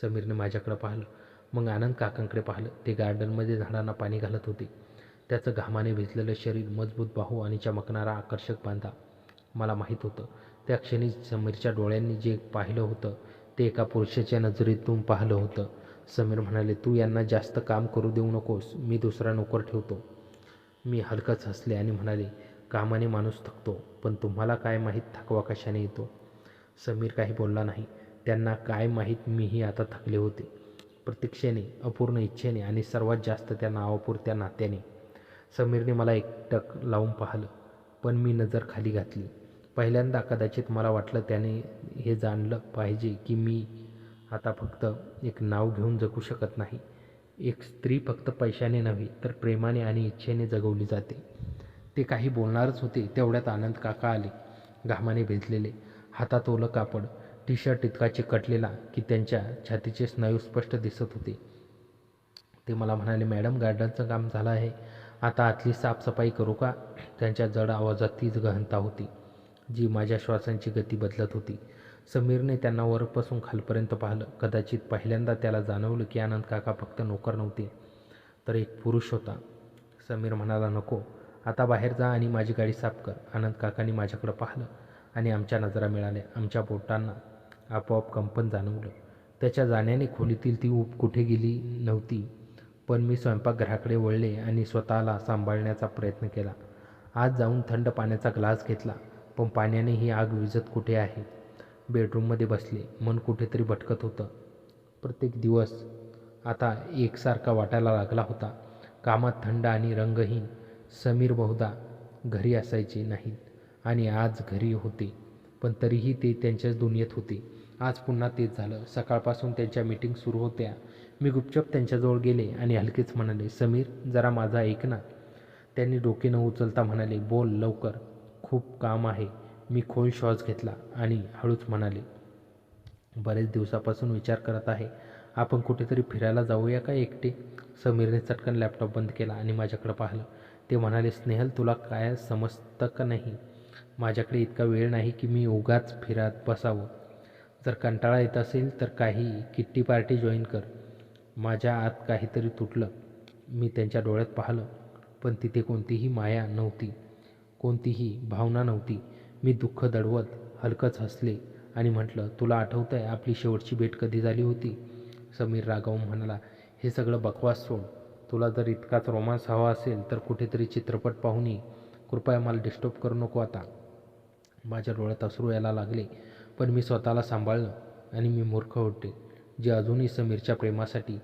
समीरने माझ्याकडे पाहिलं, मग आनंद काकांकडे पाहिलं. ते गार्डनमध्ये झाडांना पाणी घालत होते. त्याचं घामाने भिजलेलं शरीर, मजबूत बाहू आणि चमकणारा आकर्षक बांधा. मला माहीत होतं त्या क्षणी समीरच्या डोळ्यांनी जे पाहिलं होतं ते एका पुरुषाच्या नजरेतून पाहिलं होतं. समीर म्हणाले, "तू यांना जास्त काम करू देऊ नकोस. मी दुसरा नोकर ठेवतो." मी हलकंच हसले आणि म्हणाले, "कामाने माणूस थकतो, पण तुम्हाला काय माहीत थकवा कशाने येतो?" समीर काही बोलला नाही. त्यांना काय माहीत मीही आता थकले होते. प्रतीक्षेने, अपूर्ण इच्छेने आणि सर्वात जास्त त्या नावापुरत्या नात्याने. समीरने मला एकटक लावून पाहिलं, पण मी नजर खाली घातली. पहिल्यांदा कदाचित मला वाटलं त्याने हे जाणलं पाहिजे की मी आता फक्त एक नाव घेऊन जगू शकत नाही. एक स्त्री फक्त पैशाने नव्हे तर प्रेमाने आणि इच्छेने जगवली जाते. ते काही बोलणारच होते तेवढ्यात आनंद काका आले. घामाने भिजलेले, हातात ओलं कापड, टी शर्ट इतका चिकटलेला की त्यांच्या छातीचे स्नायू स्पष्ट दिसत होते. ते मला म्हणाले, "मॅडम, गार्डनचं काम झालं आहे. आता आतली साफसफाई करू का?" त्यांच्या जड आवाजात तीच गहनता होती जी माझ्या श्वासांची गती बदलत होती. समीरने त्यांना वरपासून खालपर्यंत पाहिलं. कदाचित पहिल्यांदा त्याला जाणवलं की आनंद काका फक्त नोकर नव्हते तर एक पुरुष होता. समीर म्हणाला, "नको, आता बाहेर जा आणि माझी गाडी साफ कर." आनंद काकांनी माझ्याकडे पाहिलं आणि आमच्या नजरा मिळाल्या. आमच्या बोटांना आपोआप कंपन जाणवलं. त्याच्या जाण्याने खोलीतील ती ऊब कुठे गेली नव्हती, पण मी स्वयंपाकघराकडे वळले आणि स्वतःला सांभाळण्याचा प्रयत्न केला. आत जाऊन थंड पाण्याचा ग्लास घेतला, पण पाण्याने ही आग विझत कुठे आहे. बेडरूममध्ये बसले. मन कुठेतरी भटकत होतं. प्रत्येक दिवस आता एकसारखा वाटायला लागला होता. कामात थंड आणि रंगहीन. समीर बहुधा घरी असायचे नाहीत आणि आज घरी होते. पण तरीही ते त्यांच्याच दुनियेत होते. आज पुन्हा तेच झालं. सकाळपासून त्यांच्या मीटिंग सुरू होत्या. मी गुपचाप त्यांच्याजवळ गेले आणि हलकेच म्हणाले, समीर, जरा माझा ऐक ना. त्यांनी डोके न उचलता म्हणाले, बोल लवकर, खूप काम आहे. मी खोल श्वास घेतला आणि हळूच म्हणाले, बरेच दिवसापासून विचार करत आहे, आपण कुठेतरी फिरायला जाऊया का एकटे. समीरने चटकन लॅपटॉप बंद केला आणि माझ्याकडे पाहिलं. ते म्हणाले, स्नेहल, तुला काय समजतं का नाही? माझ्याकडे इतका वेळ नाही की मी उगाच फिरत बसावं. जर कंटाळा येत असेल तर काही किट्टी पार्टी जॉईन कर. माझ्या आत काहीतरी तुटलं. मी त्यांच्या डोळ्यात पाहिलं, पण तिथे कोणतीही माया नव्हती, कोणतीही भावना नव्हती. मी दुःख दडवत हलकंच हसले आणि म्हटलं, तुला आठवतं आहे आपली शेवटची भेट कधी झाली होती? समीर रागावून म्हणाला, हे सगळं बकवास सोड. तुला जर इतकाच रोमांस हवा असेल तर कुठेतरी चित्रपट पाहून ये. कृपया मला डिस्टर्ब करू नको आता. माझ्या डोळ्यात अश्रू यायला लागले, पण मी स्वतःला सांभाळलं आणि मी मूर्ख होते, जे अजूनही समीरच्या प्रेमासाठी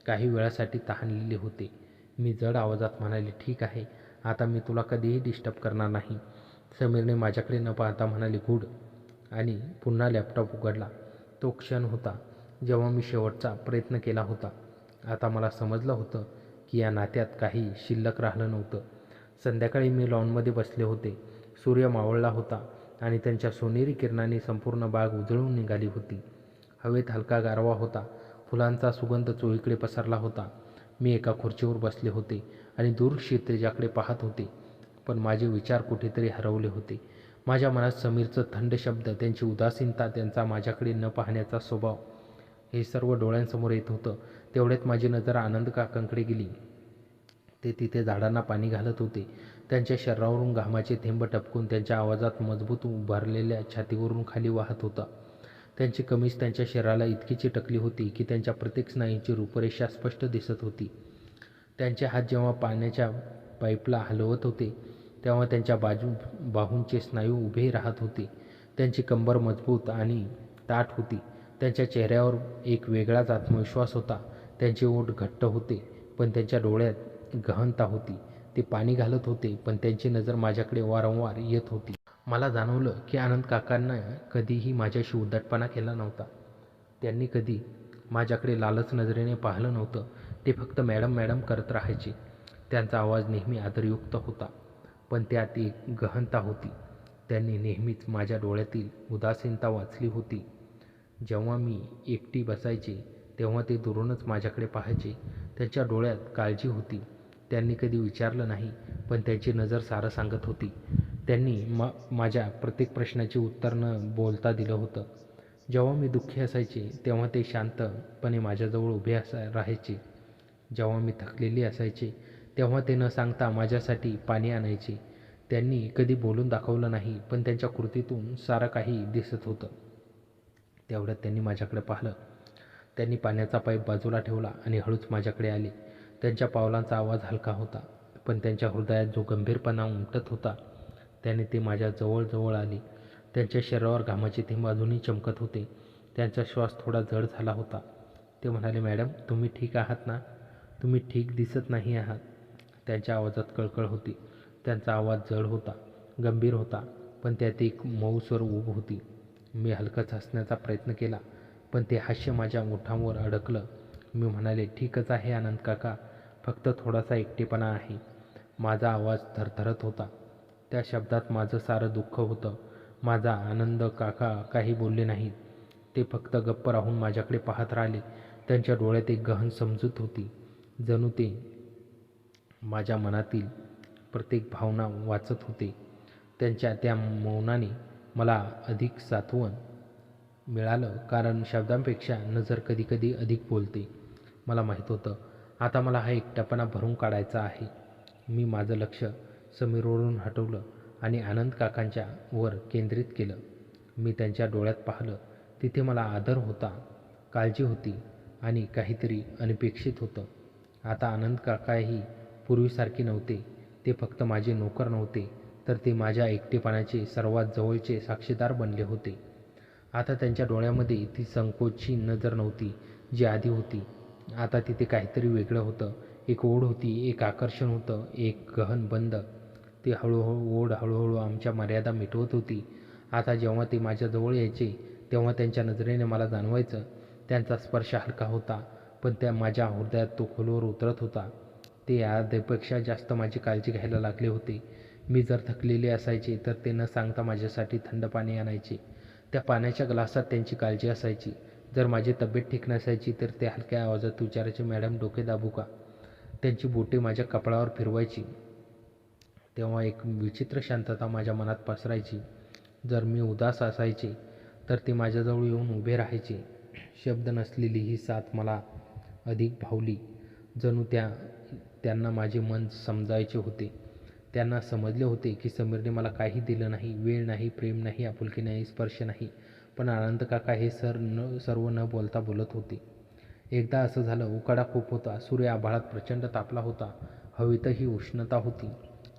काही वेळासाठी तहानलेले होते. मी जड आवाजात म्हणाले, ठीक आहे, आता मी तुला कधीही डिस्टर्ब करणार नाही. समीरने माझ्याकडे न पाहता म्हणाले, गुड, आणि पुन्हा लॅपटॉप उघडला. तो क्षण होता जेव्हा मी शेवटचा प्रयत्न केला होता. आता मला समजलं होतं की या नात्यात काही शिल्लक राहिलं नव्हतं. संध्याकाळी मी लॉनमध्ये बसले होते. सूर्य मावळला होता आणि त्यांच्या सोनेरी किरणांनी संपूर्ण बाग उजळून निघाली होती. हवेत हलका गारवा होता. फुलांचा सुगंध चोहीकडे पसरला होता. मी एका खुर्चीवर बसले होते आणि दूर क्षितिजाकडे पाहत होते, पण माझे विचार कुठेतरी हरवले होते. माझ्या मनात समीरचं थंड शब्द, त्यांची उदासीनता, त्यांचा माझ्याकडे न पाहण्याचा स्वभाव, हे सर्व डोळ्यांसमोर येत होतं. तेवढ्यात माझी नजर आनंद काकांकडे गेली. ते तिथे झाडांना पाणी घालत होते. त्यांच्या शरीरावरून घामाचे थेंब टपकून त्यांच्या आवाजात मजबूत उभारलेल्या छातीवरून खाली वाहत होता. त्यांची कमीज त्यांच्या शरीराला इतकी चिटकली होती की त्यांच्या प्रत्येक स्नायूंची रूपरेषा स्पष्ट दिसत होती. त्यांचे हात जेव्हा पाण्याच्या पाईपला हलवत होते तेव्हा त्यांच्या बाहूंचे स्नायू उभे राहत होते. त्यांची कंबर मजबूत आणि ताठ होती. त्यांच्या चेहऱ्यावर एक वेगळाच आत्मविश्वास होता. त्यांचे ओठ घट्ट होते, पण त्यांच्या डोळ्यात गहनता होती. ते पाणी घालत होते, पण त्यांची नजर माझ्याकडे वारंवार येत होती. मला जाणवलं की आनंद काकांना कधीही माझ्याशी उद्धटपणा केला नव्हता. त्यांनी कधी माझ्याकडे लालच नजरेने पाहिलं नव्हतं. ते फक्त मॅडम मॅडम करत राहायचे. त्यांचा आवाज नेहमी आदरयुक्त होता, पण त्यात एक गहनता होती. त्यांनी नेहमीच माझ्या डोळ्यातील उदासीनता वाचली होती. जेव्हा मी एकटी बसायचे तेव्हा ते दुरूनच माझ्याकडे पाहायचे. त्यांच्या डोळ्यात काळजी होती. त्यांनी कधी विचारलं नाही, पण त्यांची नजर सारं सांगत होती. त्यांनी माझ्या प्रत्येक प्रश्नाचे उत्तर न बोलता दिलं होतं. जेव्हा मी दुःखी असायचे तेव्हा ते शांतपणे माझ्याजवळ उभे राहायचे. जेव्हा मी थकलेले असायचे तेव्हा ते न सांगता माझ्यासाठी पाणी आणायचे. त्यांनी कधी बोलून दाखवलं नाही, पण त्यांच्या कृतीतून सारं काही दिसत होतं. तेवढ्यात त्यांनी माझ्याकडे पाहिलं. त्यांनी पाण्याचा पाईप बाजूला ठेवला आणि हळूच माझ्याकडे आले. त्यांच्या पावलांचा आवाज हलका होता, पण त्यांच्या हृदयात जो गंभीरपणा उमटत होता त्याने ते माझ्या जवळ आले. त्यांच्या शरीरावर घामाचे थेंब अजूनही चमकत होते. त्यांचा श्वास थोडा जड झाला होता. ते म्हणाले, मॅडम, तुम्ही ठीक आहात ना? तुम्ही ठीक दिसत नाही आहात. त्यांच्या आवाजात कळकळ होती. त्यांचा आवाज जड होता, गंभीर होता, पण त्यात एक मऊसर ऊब होती. मी हलकंच हसण्याचा प्रयत्न केला, पण ते हास्य माझ्या ओठांवर अडकलं. मी म्हणाले, ठीकच आहे आनंद काका, फक्त थोडासा एकटेपणा आहे. माझा आवाज थरथरत होता. त्या शब्दात माझं सारं दुःख होतं. माझा आनंद काका काही बोलले नाहीत. ते फक्त गप्प राहून माझ्याकडे पाहत राहिले. त्यांच्या डोळ्यात एक गहन समजूत होती. जणू ते माझ्या मनातील प्रत्येक भावना वाचत होते. त्यांच्या त्या मौनाने मला अधिक सांत्वन मिळालं, कारण शब्दांपेक्षा नजर कधीकधी अधिक बोलते. मला माहीत होतं, आता मला हा एकटेपणा भरून काढायचा आहे. मी माझं लक्ष समीरवरून हटवलं आणि आनंद काकांच्या वर केंद्रित केलं. मी त्यांच्या डोळ्यात पाहिलं. तिथे मला आदर होता, काळजी होती आणि काहीतरी अनपेक्षित होतं. आता आनंद काकाही पूर्वीसारखे नव्हते. ते फक्त माझे नोकर नव्हते, तर ते माझ्या एकटेपणाचे सर्वात जवळचे साक्षीदार बनले होते. आता त्यांच्या डोळ्यामध्ये ती संकोची नजर नव्हती जी आधी होती. आता तिथे काहीतरी वेगळं होतं. एक ओढ होती, एक आकर्षण होतं, एक गहन बंध. ती ओढ हळूहळू आमच्या मर्यादा मिटवत होती आता जेव्हा ते माझ्याजवळ यायचे तेव्हा त्यांच्या नजरेने मला जाणवायचं त्यांचा स्पर्श हलका होता, पण त्या माझ्या हृदयात तो खोलवर उतरत होता. ते यापेक्षा जास्त माझी काळजी घ्यायला लागले होते. मी जर थकलेले असायचे तर ते न सांगता माझ्यासाठी थंड पाणी आणायचे. त्या पाण्याच्या ग्लासात त्यांची काळजी असायची. जर माझी तब्येत ठीक नसायची तर ते हलक्या आवाजात विचारायचे, मॅडम डोके दाबू का? त्यांची बोटे माझ्या कपाळावर फिरवायची तेव्हा एक विचित्र शांतता माझ्या मनात पसरायची. जर मी उदास असायचे तर ते माझ्याजवळ येऊन उभे राहायचे. शब्द नसलेली ही साथ मला अधिक भावली. जणू त्यांना माझे मन समजायचे होते. त्यांना समजले होते की समीरने मला काही दिलं नाही, वेळ नाही, प्रेम नाही, आपुलकी नाही, स्पर्श नाही, पण आनंद काका हे सर्व न बोलता बोलत होते. एकदा असं झालं, उकाडा खूप होता. सूर्य आभाळात प्रचंड तापला होता. हवेतही उष्णता होती.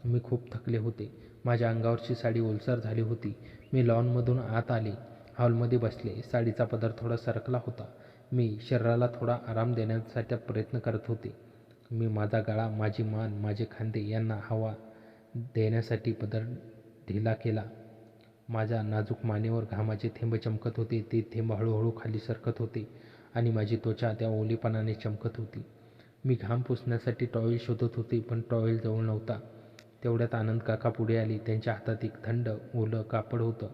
मी खूप थकले होते. माझ्या अंगावरची साडी ओलसर झाली होती. मी लॉनमधून आत आले. हॉलमध्ये बसले. साडीचा पदर थोडा सरकला होता. मी शरीराला थोडा आराम देण्याचा प्रयत्न करत होते. मी माझा गळा, माझी मान, माझे खांदे यांना हवा देण्यासाठी पदर ढिला केला. माझ्या नाजूक मानेवर घामाचे थेंब चमकत होते. ते थेंब हळूहळू खाली सरकत होते आणि माझी त्वचा त्या ओलेपणाने चमकत होती. मी घाम पुसण्यासाठी टॉवेल शोधत होते, पण टॉवेल जवळ नव्हता. तेवढ्यात आनंद काका पुढे आले. त्यांच्या हातात एक थंड ओलं कापड होतं.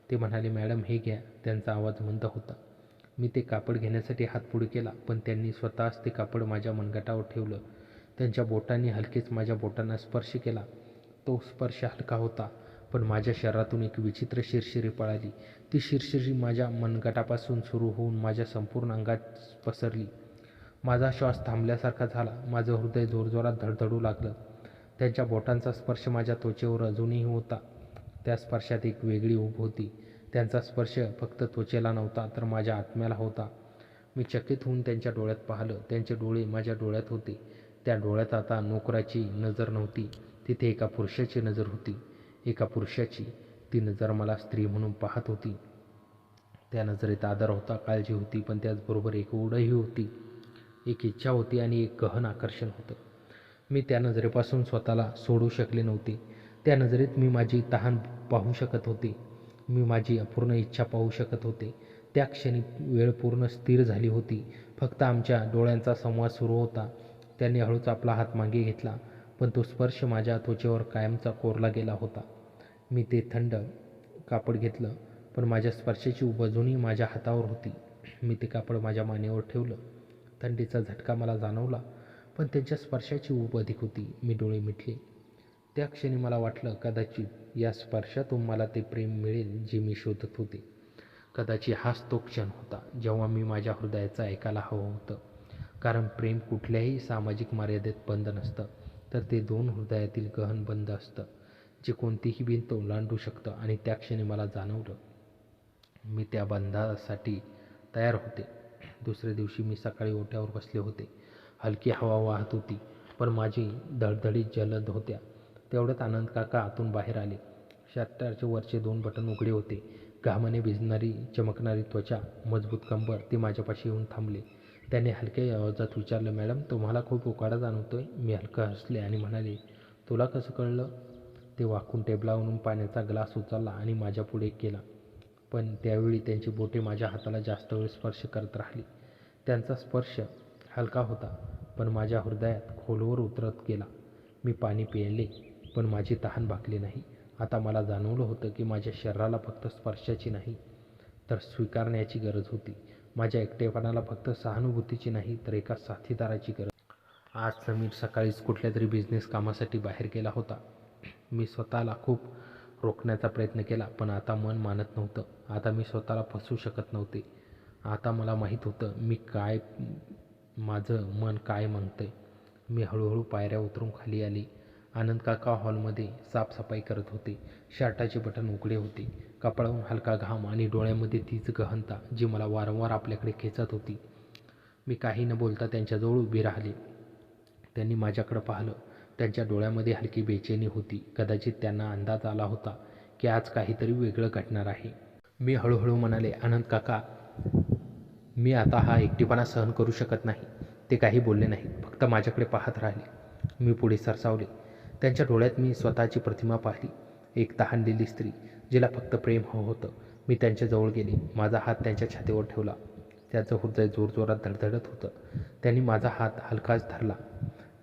ते म्हणाले, मॅडम हे घ्या. त्यांचा आवाज मंद होता. मी ते कापड घेण्यासाठी हात पुढे केला, पण त्यांनी स्वतःच ते कापड माझ्या मनगटावर ठेवलं. त्यांच्या बोटांनी हलकेच माझ्या बोटांना स्पर्श केला. तो स्पर्श हलका होता, पण माझ्या शरीरातून एक विचित्र शिरशिरी पळाली. ती शिरशिरी माझ्या मनगटापासून सुरू होऊन माझ्या संपूर्ण अंगात पसरली. माझा श्वास थांबल्यासारखा झाला. माझं हृदय जोरजोरात धडधडू लागलं. त्यांच्या बोटांचा स्पर्श माझ्या त्वचेवर अजूनही होता. त्या स्पर्शात एक वेगळी ऊब होती. त्यांचा स्पर्श फक्त त्वचेला नव्हता, तर माझ्या आत्म्याला होता. मी चकित होऊन त्यांच्या डोळ्यात पाहिलं. त्यांचे डोळे माझ्या डोळ्यात होते. त्या डोळ्यात आता नोकराची नजर नव्हती. तिथे एका पुरुषाची नजर होती. एका पुरुषाची. ती नजर मला स्त्री म्हणून पाहत होती. त्या नजरेत आदर होता, काळजी होती, पण त्याचबरोबर एक ओढही होती, एक इच्छा होती आणि एक गहन आकर्षण होतं. मी त्या नजरेपासून स्वतःला सोडू शकले नव्हते. त्या नजरेत मी माझी तहान पाहू शकत होते. मी माझी अपूर्ण इच्छा पाहू शकत होते. त्या क्षणी वेळ पूर्ण स्थिर झाली होती. फक्त आमच्या डोळ्यांचा संवाद सुरू होता. त्यांनी हळूच आपला हात मागे घेतला, पण तो स्पर्श माझ्या त्वचेवर कायमचा कोरला गेला होता. मी ते थंड कापड घेतलं, पण माझ्या स्पर्शाची ऊब अजूनही माझ्या हातावर होती. मी ते कापड माझ्या मानेवर ठेवलं. थंडीचा झटका मला जाणवला, पण त्यांच्या स्पर्शाची ऊब अधिक होती. मी डोळे मिटले. त्या क्षणी मला वाटलं, कदाचित या स्पर्शातून मला ते प्रेम मिळेल जे मी शोधत होते. कदाचित हाच तो क्षण होता जेव्हा मी माझ्या हृदयाचं ऐकायला हवं होतं. कारण प्रेम कुठल्याही सामाजिक मर्यादेत बंद नसतं, तर ते दोन हृदयातील गहन बंध असतं, जे कोणतीही भिंत ओलांडू शकतं. आणि त्या क्षणी मला जाणवलं, मी त्या बंधासाठी तयार होते. दुसऱ्या दिवशी मी सकाळी ओट्यावर बसले होते. हलकी हवा वाहत होती, पण माझी धडधडीत जलद होत्या. तेवढ्यात आनंद काका आतून बाहेर आले. शर्टाचे वरचे 2 बटन उघडे होते. घामाने भिजणारी, चमकणारी त्वचा, मजबूत कंबर. ते माझ्यापाशी येऊन थांबले. त्याने हलक्या आवाजात विचारलं, मॅडम तुम्हाला खूप उकाडा जाणवतोय? मी हलकं हसले आणि म्हणाले, तुला कसं कळलं? ते वाकून टेबलावरून पाण्याचा ग्लास उचलला आणि माझ्या पुढे केला, पण त्यावेळी त्यांची बोटे माझ्या हाताला जास्त वेळ स्पर्श करत राहिली. त्यांचा स्पर्श हलका होता, पण माझ्या हृदयात खोलवर उतरत गेला. मी पाणी पिले, पण माझी तहान भागली नाही. आता मला जाणवलं होतं की माझ्या शरीराला फक्त स्पर्शाची नाही, तर स्वीकारण्याची गरज होती. माझ्या एकटेपणाला फक्त सहानुभूतीची नाही, तर एका साथीदाराची गरज. आज समीर सकाळीच कुठल्या तरी बिझनेस कामासाठी बाहेर गेला होता. मी स्वतःला खूप रोखण्याचा प्रयत्न केला, पण आता मन मानत नव्हतं. आता मी स्वतःला फसवू शकत नव्हते. आता मला माहीत होतं माझं मन काय मागतंय. मी हळूहळू पायऱ्या उतरून खाली आली. आनंद काका हॉलमध्ये साफसफाई करत होते. शर्टाचे बटन उघडे होते. कपाळाहून हलका घाम आणि डोळ्यामध्ये तीच गहनता जी मला वारंवार आपल्याकडे खेचत होती. मी काही न बोलता त्यांच्याजवळ उभी राहिली. त्यांनी माझ्याकडे पाहिलं. त्यांच्या डोळ्यामध्ये हलकी बेचैनी होती. कदाचित त्यांना अंदाज आला होता की आज काहीतरी वेगळं घडणार आहे. मी हळूहळू म्हणाले, आनंद काका, मी आता हा एकटेपणा सहन करू शकत नाही. ते काही बोलले नाहीत, फक्त माझ्याकडे पाहत राहिले. मी पुढे सरसावले. त्यांच्या डोळ्यात मी स्वतःची प्रतिमा पाहिली. एक तहानलेली स्त्री, जिला फक्त प्रेम हवं होतं. मी त्यांच्याजवळ गेले. माझा हात त्यांच्या छातीवर ठेवला. त्याचं हृदय जोरजोरात धडधडत होतं. त्यांनी माझा हात हलकाच धरला.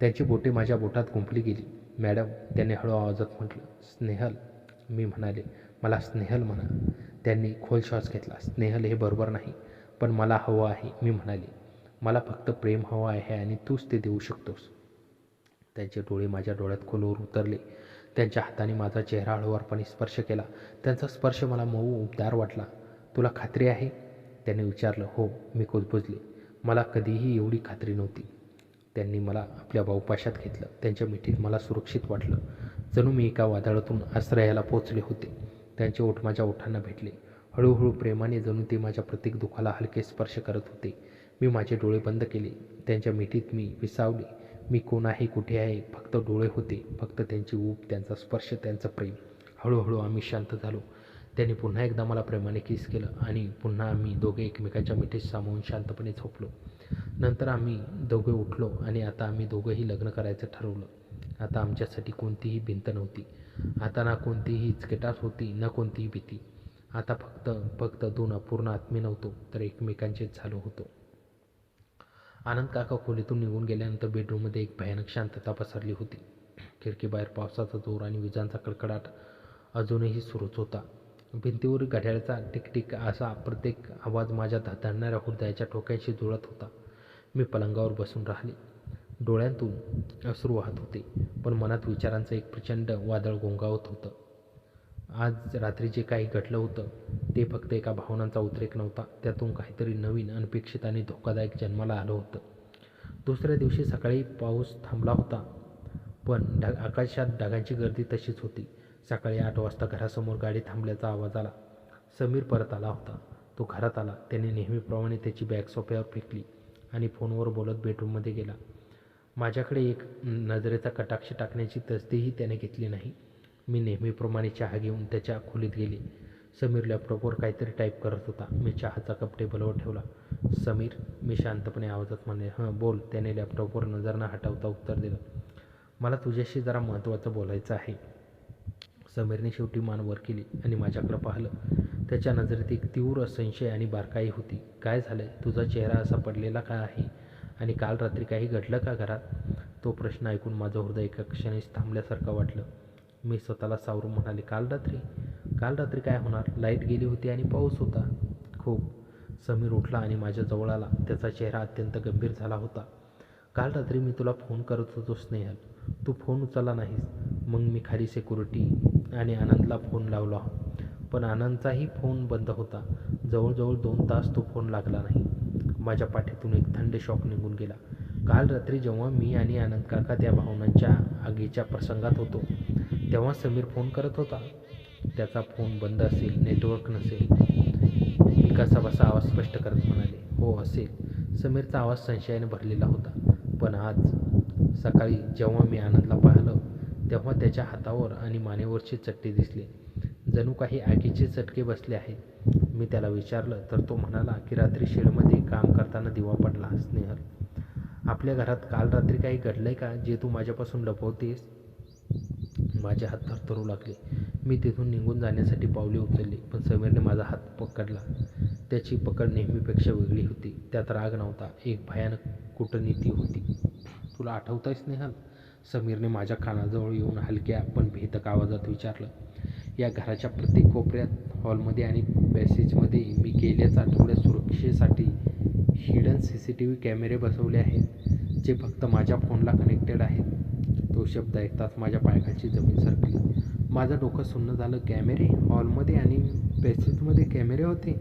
त्यांची बोटे माझ्या बोटात गुंफली गेली. मॅडम, त्याने हळू आवाजात म्हटलं. स्नेहल, मी म्हणाले. मला स्नेहल म्हणा. त्यांनी खोल श्वास घेतला. स्नेहल हे बरोबर नाही, पण मला हवं आहे, मी म्हणाले. मला फक्त प्रेम हवं आहे आणि तूच ते देऊ शकतोस. त्यांचे डोळे माझ्या डोळ्यात खोलवर उतरले. त्यांच्या हाताने माझा चेहरा हळूवारपणे स्पर्श केला. त्यांचा स्पर्श मला मऊ उबदार वाटला. तुला खात्री आहे? त्याने विचारलं. हो, मी कुजबुजले. मला कधीही एवढी खात्री नव्हती. त्यांनी मला आपल्या बाहुपाशात घेतलं. त्यांच्या मिठीत मला सुरक्षित वाटलं, जणू मी एका वादळातून आश्रयाला पोचले होते. त्यांचे ओठ माझ्या ओठांना भेटले. हळूहळू प्रेमाने, जणू ते माझ्या प्रत्येक दुखाला हलके स्पर्श करत होते. मी माझे डोळे बंद केले. त्यांच्या मिठीत मी विसावले. मी कोण आहे, कुठे आहे, फक्त डोळे होते, फक्त त्यांची ऊब, त्यांचा स्पर्श, त्यांचं प्रेम. हळूहळू आम्ही शांत झालो. त्यांनी पुन्हा एकदा मला प्रेमाने किस केलं आणि पुन्हा आम्ही दोघे एकमेकाच्या मिठीत सामावून शांतपणे झोपलो. नंतर आम्ही दोघे उठलो आणि आता आम्ही दोघंही लग्न करायचं ठरवलं. आता आमच्यासाठी कोणतीही भिंत नव्हती. आता ना कोणतीही हिचकिटाट होती, ना कोणतीही भीती. आता फक्त दोन अपूर्ण आत्मे नव्हतो, तर एकमेकांचेच झालो होतो. आनंद काका खोलीतून निघून गेल्यानंतर बेडरूममध्ये एक भयानक शांतता पसरली होती. खिडकीबाहेर पावसाचा जोर आणि विजांचा कडकडाट अजूनही सुरूच होता. भिंतीवरील घड्याळाचा टिकटिक असा प्रत्येक आवाज माझ्या धडधडणाऱ्या हृदयाच्या ठोक्यांशी जुळत होता. मी पलंगावर बसून राहिले. डोळ्यांतून अश्रू वाहत होते, पण मनात विचारांचं एक प्रचंड वादळ घोंगावत होतं. आज रात्री जे काही घडलं होतं ते फक्त एका भावनांचा उद्रेक नव्हता. त्यातून काहीतरी नवीन, अनपेक्षित आणि धोकादायक जन्माला आलं होतं. दुसऱ्या दिवशी सकाळी पाऊस थांबला होता, पण आकाशात ढगांची गर्दी तशीच होती. सकाळी 8 वाजता घरासमोर गाडी थांबल्याचा आवाज आला. समीर परत आला होता. तो घरात आला. त्याने नेहमीप्रमाणे त्याची बॅग सोफ्यावर फेकली आणि फोनवर बोलत बेडरूममध्ये गेला. माझ्याकडे एक नजरेचा कटाक्ष टाकण्याची तसदीही त्याने घेतली नाही. मी नेहमीप्रमाणे चहा घेऊन त्याच्या खोलीत गेले. समीर लॅपटॉपवर काहीतरी टाईप करत होता. मी चहाचा कप टेबलवर ठेवला. समीर, मी शांतपणे आवाजात म्हणले. हं, बोल. त्याने लॅपटॉपवर नजर न हटवता उत्तर दिलं. मला तुझ्याशी जरा महत्त्वाचं बोलायचं आहे. समीरने शेवटी मान वर केली आणि माझ्याकडे पाहिलं. त्याच्या नजरेत एक तीव्र संशय आणि बारकाई होती. काय झालंय? तुझा चेहरा असा पडलेला का आहे? आणि काल रात्री काही घडलं का घरात? तो प्रश्न ऐकून माझं हृदय एका क्षणीच थांबल्यासारखं वाटलं. मी स्वतःला सावरून म्हणाले, काल रात्री काय होणार? लाईट गेली होती आणि पाऊस होता. खूप. समीर उठला आणि माझ्या जवळ आला. त्याचा चेहरा अत्यंत गंभीर झाला होता. काल रात्री मी तुला फोन करत होतो स्नेहल. तू फोन उचलला नाहीस. मग मी खाली सिक्युरिटी आणि आनंदला फोन लावला, पण आनंदचाही फोन बंद होता. जवळजवळ 2 तास तो फोन लागला नाही. माझ्या पाठीतून एक थंड शॉक निघून गेला. काल रात्री जेव्हा मी आणि आनंद काका त्या भावनांच्या आगीच्या प्रसंगात होतो, तेव्हा समीर फोन करत होता. त्याचा फोन बंद असेल, नेटवर्क नसेल. मी कसाबसा आवाज स्पष्ट करत म्हणाले, हो असेल. समीरचा आवाज संशयाने भरलेला होता. पण आज सकाळी जेव्हा मी आनंदला पाहिलं, तेव्हा त्याच्या हातावर आणि मानेवरची चट्टे दिसले. जणू काही आगीचे चटके बसले आहेत. मी त्याला विचारलं तर तो म्हणाला की रात्री शेडमध्ये काम करताना दिवा पडला. स्नेहल, आपल्या घरात काल रात्री काही घडलंय का जे तू माझ्यापासून लपवतेस? माझे हात थरथरू लागले. मी तिथून निघून जाण्यासाठी पावले उचलली, पण समीरने माझा हात पकडला. त्याची पकड नेहमीपेक्षा वेगळी होती. त्यात राग नव्हता, एक भयानक कूटनीती होती. तुला आठवतंय स्नेहल? समीरने माझ्या कानाजवळ येऊन हलक्या पण भेदक आवाजात विचारलं. या घराच्या प्रत्येक कोपऱ्यात, हॉलमध्ये आणि पॅसेजमध्ये मी गेल्याच आठवड्यात सुरक्षेसाठी हिडन CCTV कॅमेरे बसवले आहेत, जे फक्त माझ्या फोनला कनेक्टेड आहेत. तो शब्द ऐकताच माझ्या पायाखालची जमीन सरकली. माझं डोकं सुन्न झालं. कॅमेरे? हॉलमध्ये आणि पॅसेजमध्ये कॅमेरे होते?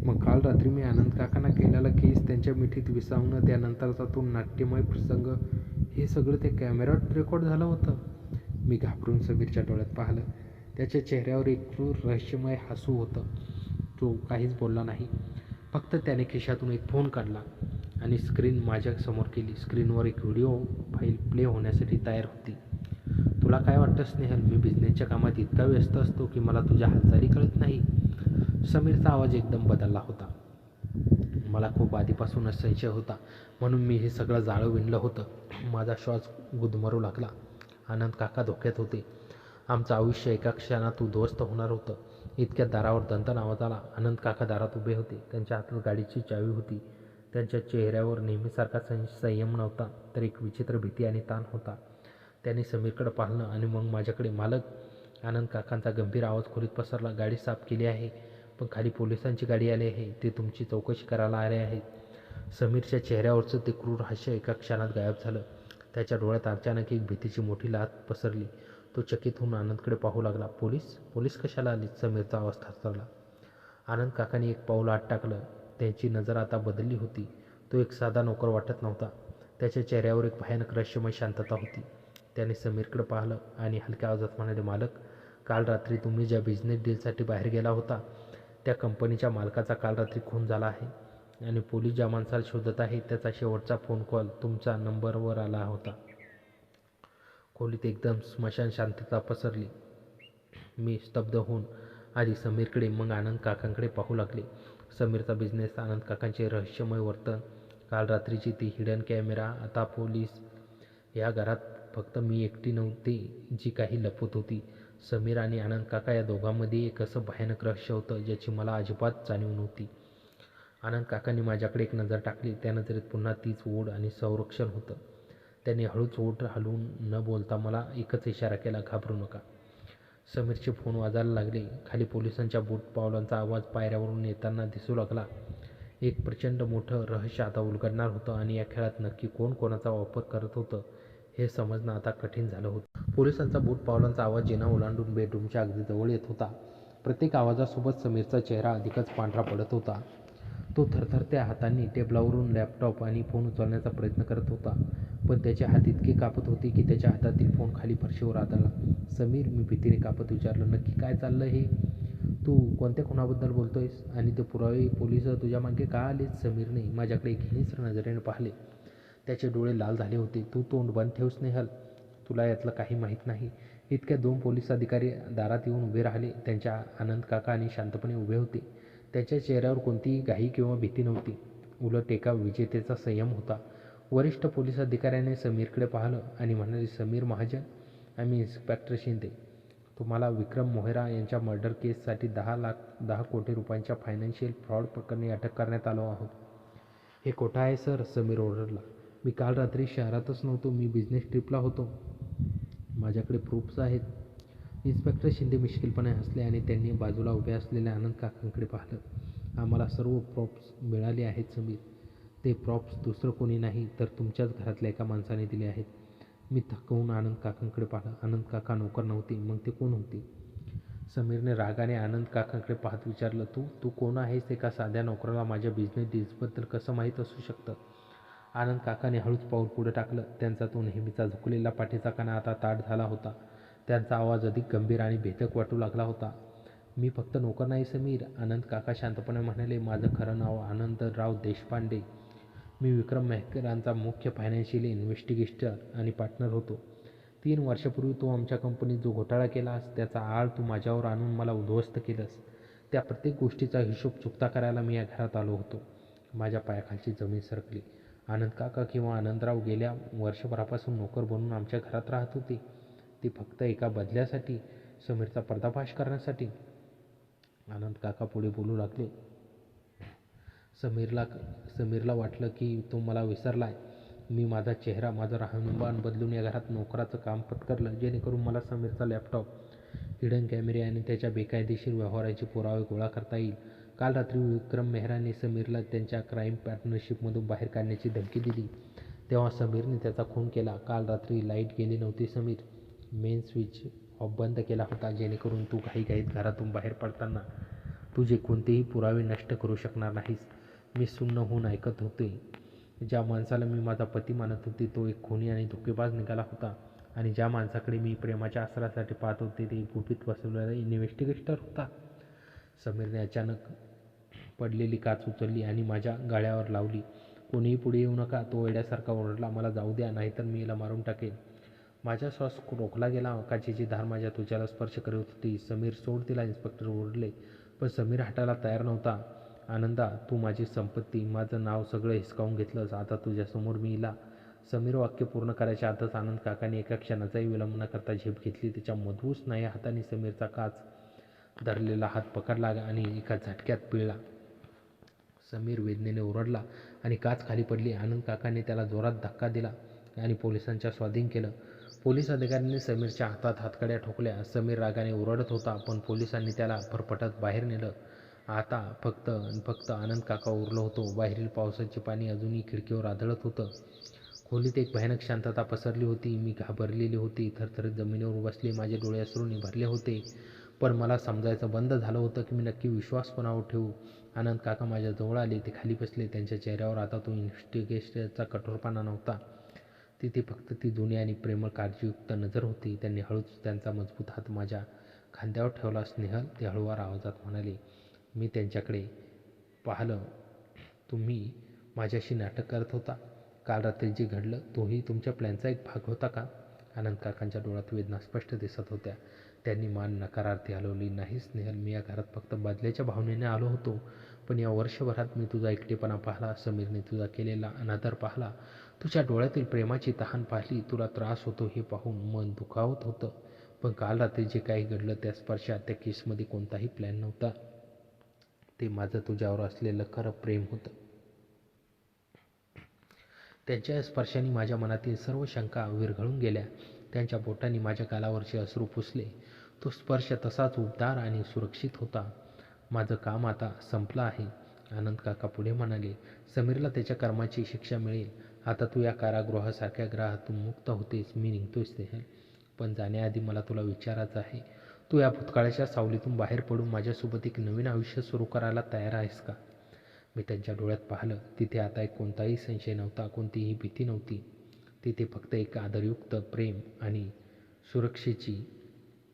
मग काल रात्री मी आनंद काकांना केलेला केस, त्यांच्या मिठीत विसावणं, त्यानंतरचा तो नाट्यमय प्रसंग, हे सगळं त्या कॅमेऱ्यात रेकॉर्ड झालं होतं. मी घाबरून समीरच्या डोळ्यात पाहिलं. त्याच्या चेहऱ्यावर एक क्रूर रहस्यमय हसू होतं. तो काहीच बोलला नाही. फक्त त्याने खिशातून एक फोन काढला आणि स्क्रीन माझ्यासमोर केली. स्क्रीनवर एक व्हिडिओ फाईल प्ले होण्यासाठी तयार होती. तुला काय वाटतं स्नेहल, मी बिझनेसच्या कामात इतका व्यस्त असतो की मला तुझ्या हालचाली कळत नाही? समीरचा आवाज एकदम बदलला होता. मला खूप आधीपासूनच संशय होता, म्हणून मी हे सगळं जाळं विणलं होतं. माझा श्वास गुदमरू लागला. आनंद काका धोक्यात होते. आमचं आयुष्य एका क्षणात उद्ध्वस्त होणार होतं. इतक्यात दारावर दणदण आवाज आला. आनंद काका दारात उभे होते. त्यांच्या हातात गाडीची चावी होती. त्यांच्या चेहऱ्यावर नेहमीसारखा संयम नव्हता, तर एक विचित्र भीती आणि ताण होता. त्यांनी समीरकडे पाहिलं आणि मग माझ्याकडे. मालक, आनंद काकांचा गंभीर आवाज खोलीत पसरला. गाडी साफ केली आहे, पण खाली पोलिसांची गाडी आली आहे. ते तुमची चौकशी करायला आले आहेत. समीरच्या चेहऱ्यावरचं ते क्रूर हास्य एका क्षणात गायब झालं. त्याच्या डोळ्यात अचानक एक भीतीची मोठी लाट पसरली. तो चकित होऊन आनंदकडे पाहू लागला. पोलीस? पोलीस कशाला आली? समीरचा आवाज थरथरला. आनंद काकांनी एक पाऊल आत टाकलं. त्यांची नजर आता बदलली होती. तो एक साधा नोकर वाटत नव्हता. त्याच्या चेहऱ्यावर एक भयानक रहस्यमय शांतता होती. त्याने समीरकडे पाहिलं आणि हलक्या आवाजात म्हणाले, मालक, काल रात्री तुम्ही ज्या बिझनेस डीलसाठी बाहेर गेला होता, त्या कंपनीच्या मालकाचा काल रात्री खून झाला आहे आणि पोलीस ज्या माणसाला शोधत आहे त्याचा शेवटचा फोन कॉल तुमच्या नंबरवर आला होता. खोलीत एकदम स्मशान शांतता पसरली. मी स्तब्ध होऊन आधी समीरकडे, मग आनंद काकांकडे पाहू लागले. समीरचा बिझनेस, आनंद काकांचे रहस्यमय वर्तन, काल रात्रीची ती हिडन कॅमेरा, आता पोलीस. या घरात फक्त मी एकटी नव्हती जी काही लपवत होती. समीर आणि आनंद काका या दोघांमध्ये एक असं भयानक रहस्य होतं ज्याची मला अजिबात जाणीव नव्हती. आनंद काकांनी माझ्याकडे एक नजर टाकली. त्या नजरेत पुन्हा तीच ओढ आणि संरक्षण होतं. त्यांनी हळूच ओठ हलवून न बोलता मला एकच इशारा केला, घाबरू नका. समीरचे फोन वाजायला लागले. खाली पोलिसांच्या बूट पावलांचा आवाज पायऱ्यावरून येताना दिसू लागला. एक प्रचंड मोठं रहस्य आता उलगडणार होतं आणि या खेळात नक्की कोण कोणाचा वापर करत होतं हे समजणं आता कठीण झालं होतं. पोलिसांचा बूट पावलांचा आवाज जिना ओलांडून बेडरूमच्या अगदी जवळ येत होता. प्रत्येक आवाजासोबत समीरचा चेहरा अधिकच पांढरा पडत होता. तो थरथरत्या हातांनी टेबलावरून लॅपटॉप आणि फोन उचलण्याचा प्रयत्न करत होता, पण त्याचे हात इतके कापत होते की त्याच्या हातातील फोन खाली फरशीवर आदळला. समीर, मी भीतीने कापत विचारलं, नक्की काय चाललं हे? तू कोणत्या खुनाबद्दल बोलतोयस? आणि ते पुरावे पोलीस तुझ्या मागे का आले? समीरने माझ्याकडे एक हिंस्र नजरेने पाहिले. त्याचे डोळे लाल झाले होते. तू तोंड बंद ठेव स्नेहल, तुला यातलं काही माहीत नाही. इतक्या 2 पोलीस अधिकारी दारात येऊन उभे राहिले. त्यांच्या आनंद काका आणि शांतपणे उभे होते. त्याच्या चेहऱ्यावर कोणतीही घाई किंवा भीती नव्हती, उलट एका विजेतेचा संयम होता. वरिष्ठ पोलीस अधिकाऱ्याने समीरकडे पाहिलं आणि म्हणाले, समीर महाजन, आम्ही इन्स्पेक्टर शिंदे. तुम्हाला विक्रम मोहेरा यांच्या मर्डर केससाठी 10 कोटी रुपयांच्या फायनान्शियल फ्रॉड प्रकरणी अटक करण्यात आलो आहोत. हे खोटं आहे सर, समीर ओरडला. मी काल रात्री शहरातच नव्हतो, मी बिझनेस ट्रिपला होतो. माझ्याकडे प्रूफ्स आहेत. इन्स्पेक्टर शिंदे मिश्किलपणे हसले आणि त्यांनी बाजूला उभे असलेल्या आनंद काकांकडे पाहिलं. आम्हाला सर्व प्रॉप्स मिळाले आहेत समीर. ते प्रॉप्स दुसरं कोणी नाही तर तुमच्याच घरातल्या एका माणसाने दिले आहेत. मी थकवून आनंद काकांकडे पाहिलं. आनंद काका नोकर नव्हते, मग ते कोण होते? समीरने रागाने आनंद काकांकडे पाहत विचारलं, तू कोण आहेस? एका साध्या नोकराला माझ्या बिझनेस डील्सबद्दल कसं माहीत असू शकतं? आनंद काकाने हळूच पाऊल पुढे टाकलं. त्यांचा तो नेहमीचा झुकलेला पाठीचा कणा आता ताठ झाला होता. त्यांचा आवाज अधिक गंभीर आणि भेदक वाटू लागला होता. मी फक्त नोकर नाही समीर, आनंद काका शांतपणे म्हणाले. माझं खरं नाव आनंदराव देशपांडे. मी विक्रम मेहरांचा मुख्य फायनान्शियल इन्व्हेस्टिगेटर आणि पार्टनर होतो. 3 वर्षापूर्वी तू आमच्या कंपनीत जो घोटाळा केलास त्याचा आळ तू माझ्यावर आणून मला उद्ध्वस्त केलंस. त्या प्रत्येक गोष्टीचा हिशोब चुकता करायला मी या घरात आलो होतो. माझ्या पायाखालची जमीन सरकली. आनंद काका किंवा आनंदराव गेल्या वर्षभरापासून नोकर बनून आमच्या घरात राहत होते. ते फक्त एका बदल्यासाठी, समीरचा पर्दाफाश करण्यासाठी. आनंद काका पुढे बोलू लागले. समीरला वाटलं की तो मला विसरलाय. मी माझा चेहरा, माझं राहणीमान बदलून या घरात नोकराचं काम पत्करलं, जेणेकरून मला समीरचा लॅपटॉप, हिडन कॅमेरे आणि त्याच्या बेकायदेशीर व्यवहाराचे पुरावे गोळा करता येईल. काल रात्री विक्रम मेहराने समीरला त्यांच्या क्राईम पार्टनरशिपमधून बाहेर काढण्याची धमकी दिली. तेव्हा समीरने त्याचा खून केला. काल रात्री लाईट गेली नव्हती समीर. मेन स्विच ऑफ बंद केला होता, जेणेकरून तू घाईघाईत घरातून बाहेर पडताना तुझे कोणतेही पुरावे नष्ट करू शकणार नाहीस. मी सुन्न होऊन ऐकत होते. ज्या माणसाला मी माझा पती मानत होते तो एक खुनी आणि धोकेबाज निघाला होता, आणि ज्या माणसाकडे मी प्रेमाच्या आसरासाठी पाहत होते ते गुपित बसवलेला इन्व्हेस्टिगेटर होता. समीरने अचानक पडलेली काच उचलली आणि माझ्या गाळ्यावर लावली. कोणीही पुढे येऊ नका, तो वेड्यासारखा ओरडला. मला जाऊ द्या, नाहीतर मी याला मारून टाकेन. माझा श्वास रोखला गेला. काचेची धार माझ्या त्वचेला स्पर्श करत होती. समीर, सोड तिला, इन्स्पेक्टर ओरडले. पण समीर हटायला तयार नव्हता. आनंदा, तू माझी संपत्ती, माझं नाव सगळं हिसकावून घेतलंस. आता तुझ्यासमोर मी हिला. समीर वाक्य पूर्ण करायच्या आतच आनंद काकाने एका क्षणाचाही विलंब न करता झेप घेतली. त्याच्या मधुर स्नाया हाताने समीरचा काच धरलेला हात पकडला आणि एका झटक्यात पिळला. समीर वेदनेने ओरडला आणि काच खाली पडली. आनंद काकाने त्याला जोरात धक्का दिला आणि पोलिसांच्या स्वाधीन केलं. पोलीस अधिकाऱ्यांनी समीरच्या हातात हातकड्या ठोकल्या. समीर रागाने ओरडत होता, पण पोलिसांनी त्याला फरफटत बाहेर नेलं. आता फक्त आनंद काका उरलो होतो. बाहेरील पावसाचे पाणी अजूनही खिडकीवर आदळत होतं. खोलीत एक भयानक शांतता पसरली होती. मी घाबरलेली होती. थरथरत जमिनीवर बसले. माझे डोळे अश्रूंनी भरले होते. पण मला समजायचं बंद झालं होतं की मी नक्की विश्वास कोणावर ठेवू. आनंद काका माझ्या जवळ आले. ते खाली बसले. त्यांच्या चेहऱ्यावर आता तो इन्व्हेस्टिगेशनचा कठोरपणा नव्हता. तिथे फक्त ती जुनी आणि प्रेमळ काळजीयुक्त नजर होती. त्यांनी हळूच त्यांचा मजबूत हात माझ्या खांद्यावर ठेवला. स्नेहल, ते हळुवार आवाजात म्हणाले. मी त्यांच्याकडे पाहिलं. तुम्ही माझ्याशी नाटक करत होता. काल रात्री जे घडलं तोही तुमच्या प्लॅनचा एक भाग होता का? आनंद काकांच्या डोळ्यात वेदना स्पष्ट दिसत होत्या. त्यांनी मान नकारार्थी हलवली. नाही स्नेहल, मी या घरात फक्त बदल्याच्या भावनेने आलो होतो. पण या वर्षभरात मी तुझा एकटेपणा पाहिला. समीरने तुझा केलेला अनादर पाहिला. तुझ्या डोळ्यातील प्रेमाची तहान पाहिली. तुला त्रास होतो हे पाहून मन दुखावत होतं. पण काल रात्री जे काही घडलं त्या स्पर्शात, त्या केसमध्ये कोणताही प्लॅन नव्हता. ते माझं तुझ्यावर असलेलं खरं प्रेम होतं. त्यांच्या स्पर्शाने माझ्या मनातील सर्व शंका विरघळून गेल्या. त्यांच्या बोटांनी माझ्या गालावरचे अश्रू पुसले. तो स्पर्श तसाच उबदार आणि सुरक्षित होता. माझं काम आता संपलं आहे, आनंद काका पुढे म्हणाले. समीरला त्याच्या कर्माची शिक्षा मिळेल. आता तू या कारागृहासारख्या ग्रहातून मुक्त होतेस. मी निघतोय स्नेहल. पण जाण्याआधी मला तुला विचारायचं आहे, तू या भूतकाळाच्या सावलीतून बाहेर पडून माझ्यासोबत एक नवीन आयुष्य सुरू करायला तयार आहेस का? मी त्यांच्या डोळ्यात पाहिलं. तिथे आता एक कोणताही संशय नव्हता, कोणतीही भीती नव्हती. तिथे फक्त एक आदरयुक्त प्रेम आणि सुरक्षेची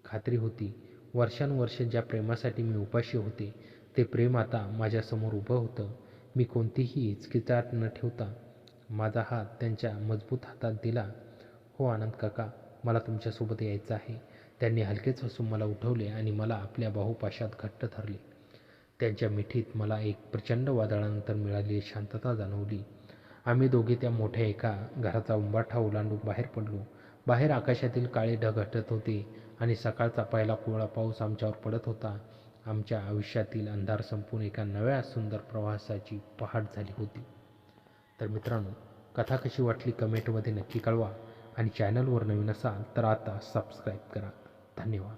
खात्री होती. वर्षानुवर्षे ज्या प्रेमासाठी मी उपाशी होते, ते प्रेम आता माझ्यासमोर उभं होतं. मी कोणतीही हिचकिचाट न ठेवता माझा हात त्यांच्या मजबूत हातात दिला. हो आनंद काका, मला तुमच्यासोबत यायचं आहे. त्यांनी हलकेच हसून मला उठवले आणि मला आपल्या बाहुपाशात घट्ट धरले. त्यांच्या मिठीत मला एक प्रचंड वादळानंतर मिळालेली शांतता जाणवली. आम्ही दोघे त्या मोठ्या एका घराचा उंबाठा ओलांडून बाहेर पडलो. बाहेर आकाशातील काळे ढग हटत होते आणि सकाळचा पहिला कोवळा पाऊस आमच्यावर पडत होता. आमच्या आयुष्यातील अंधार संपून एका नव्या सुंदर प्रवासाची पहाट झाली होती. तर मित्रांनो, कथा कशी वाटली कमेंटमध्ये नक्की कळवा आणि चॅनलवर नवीन असाल तर आता सबस्क्राईब करा. धन्यवाद.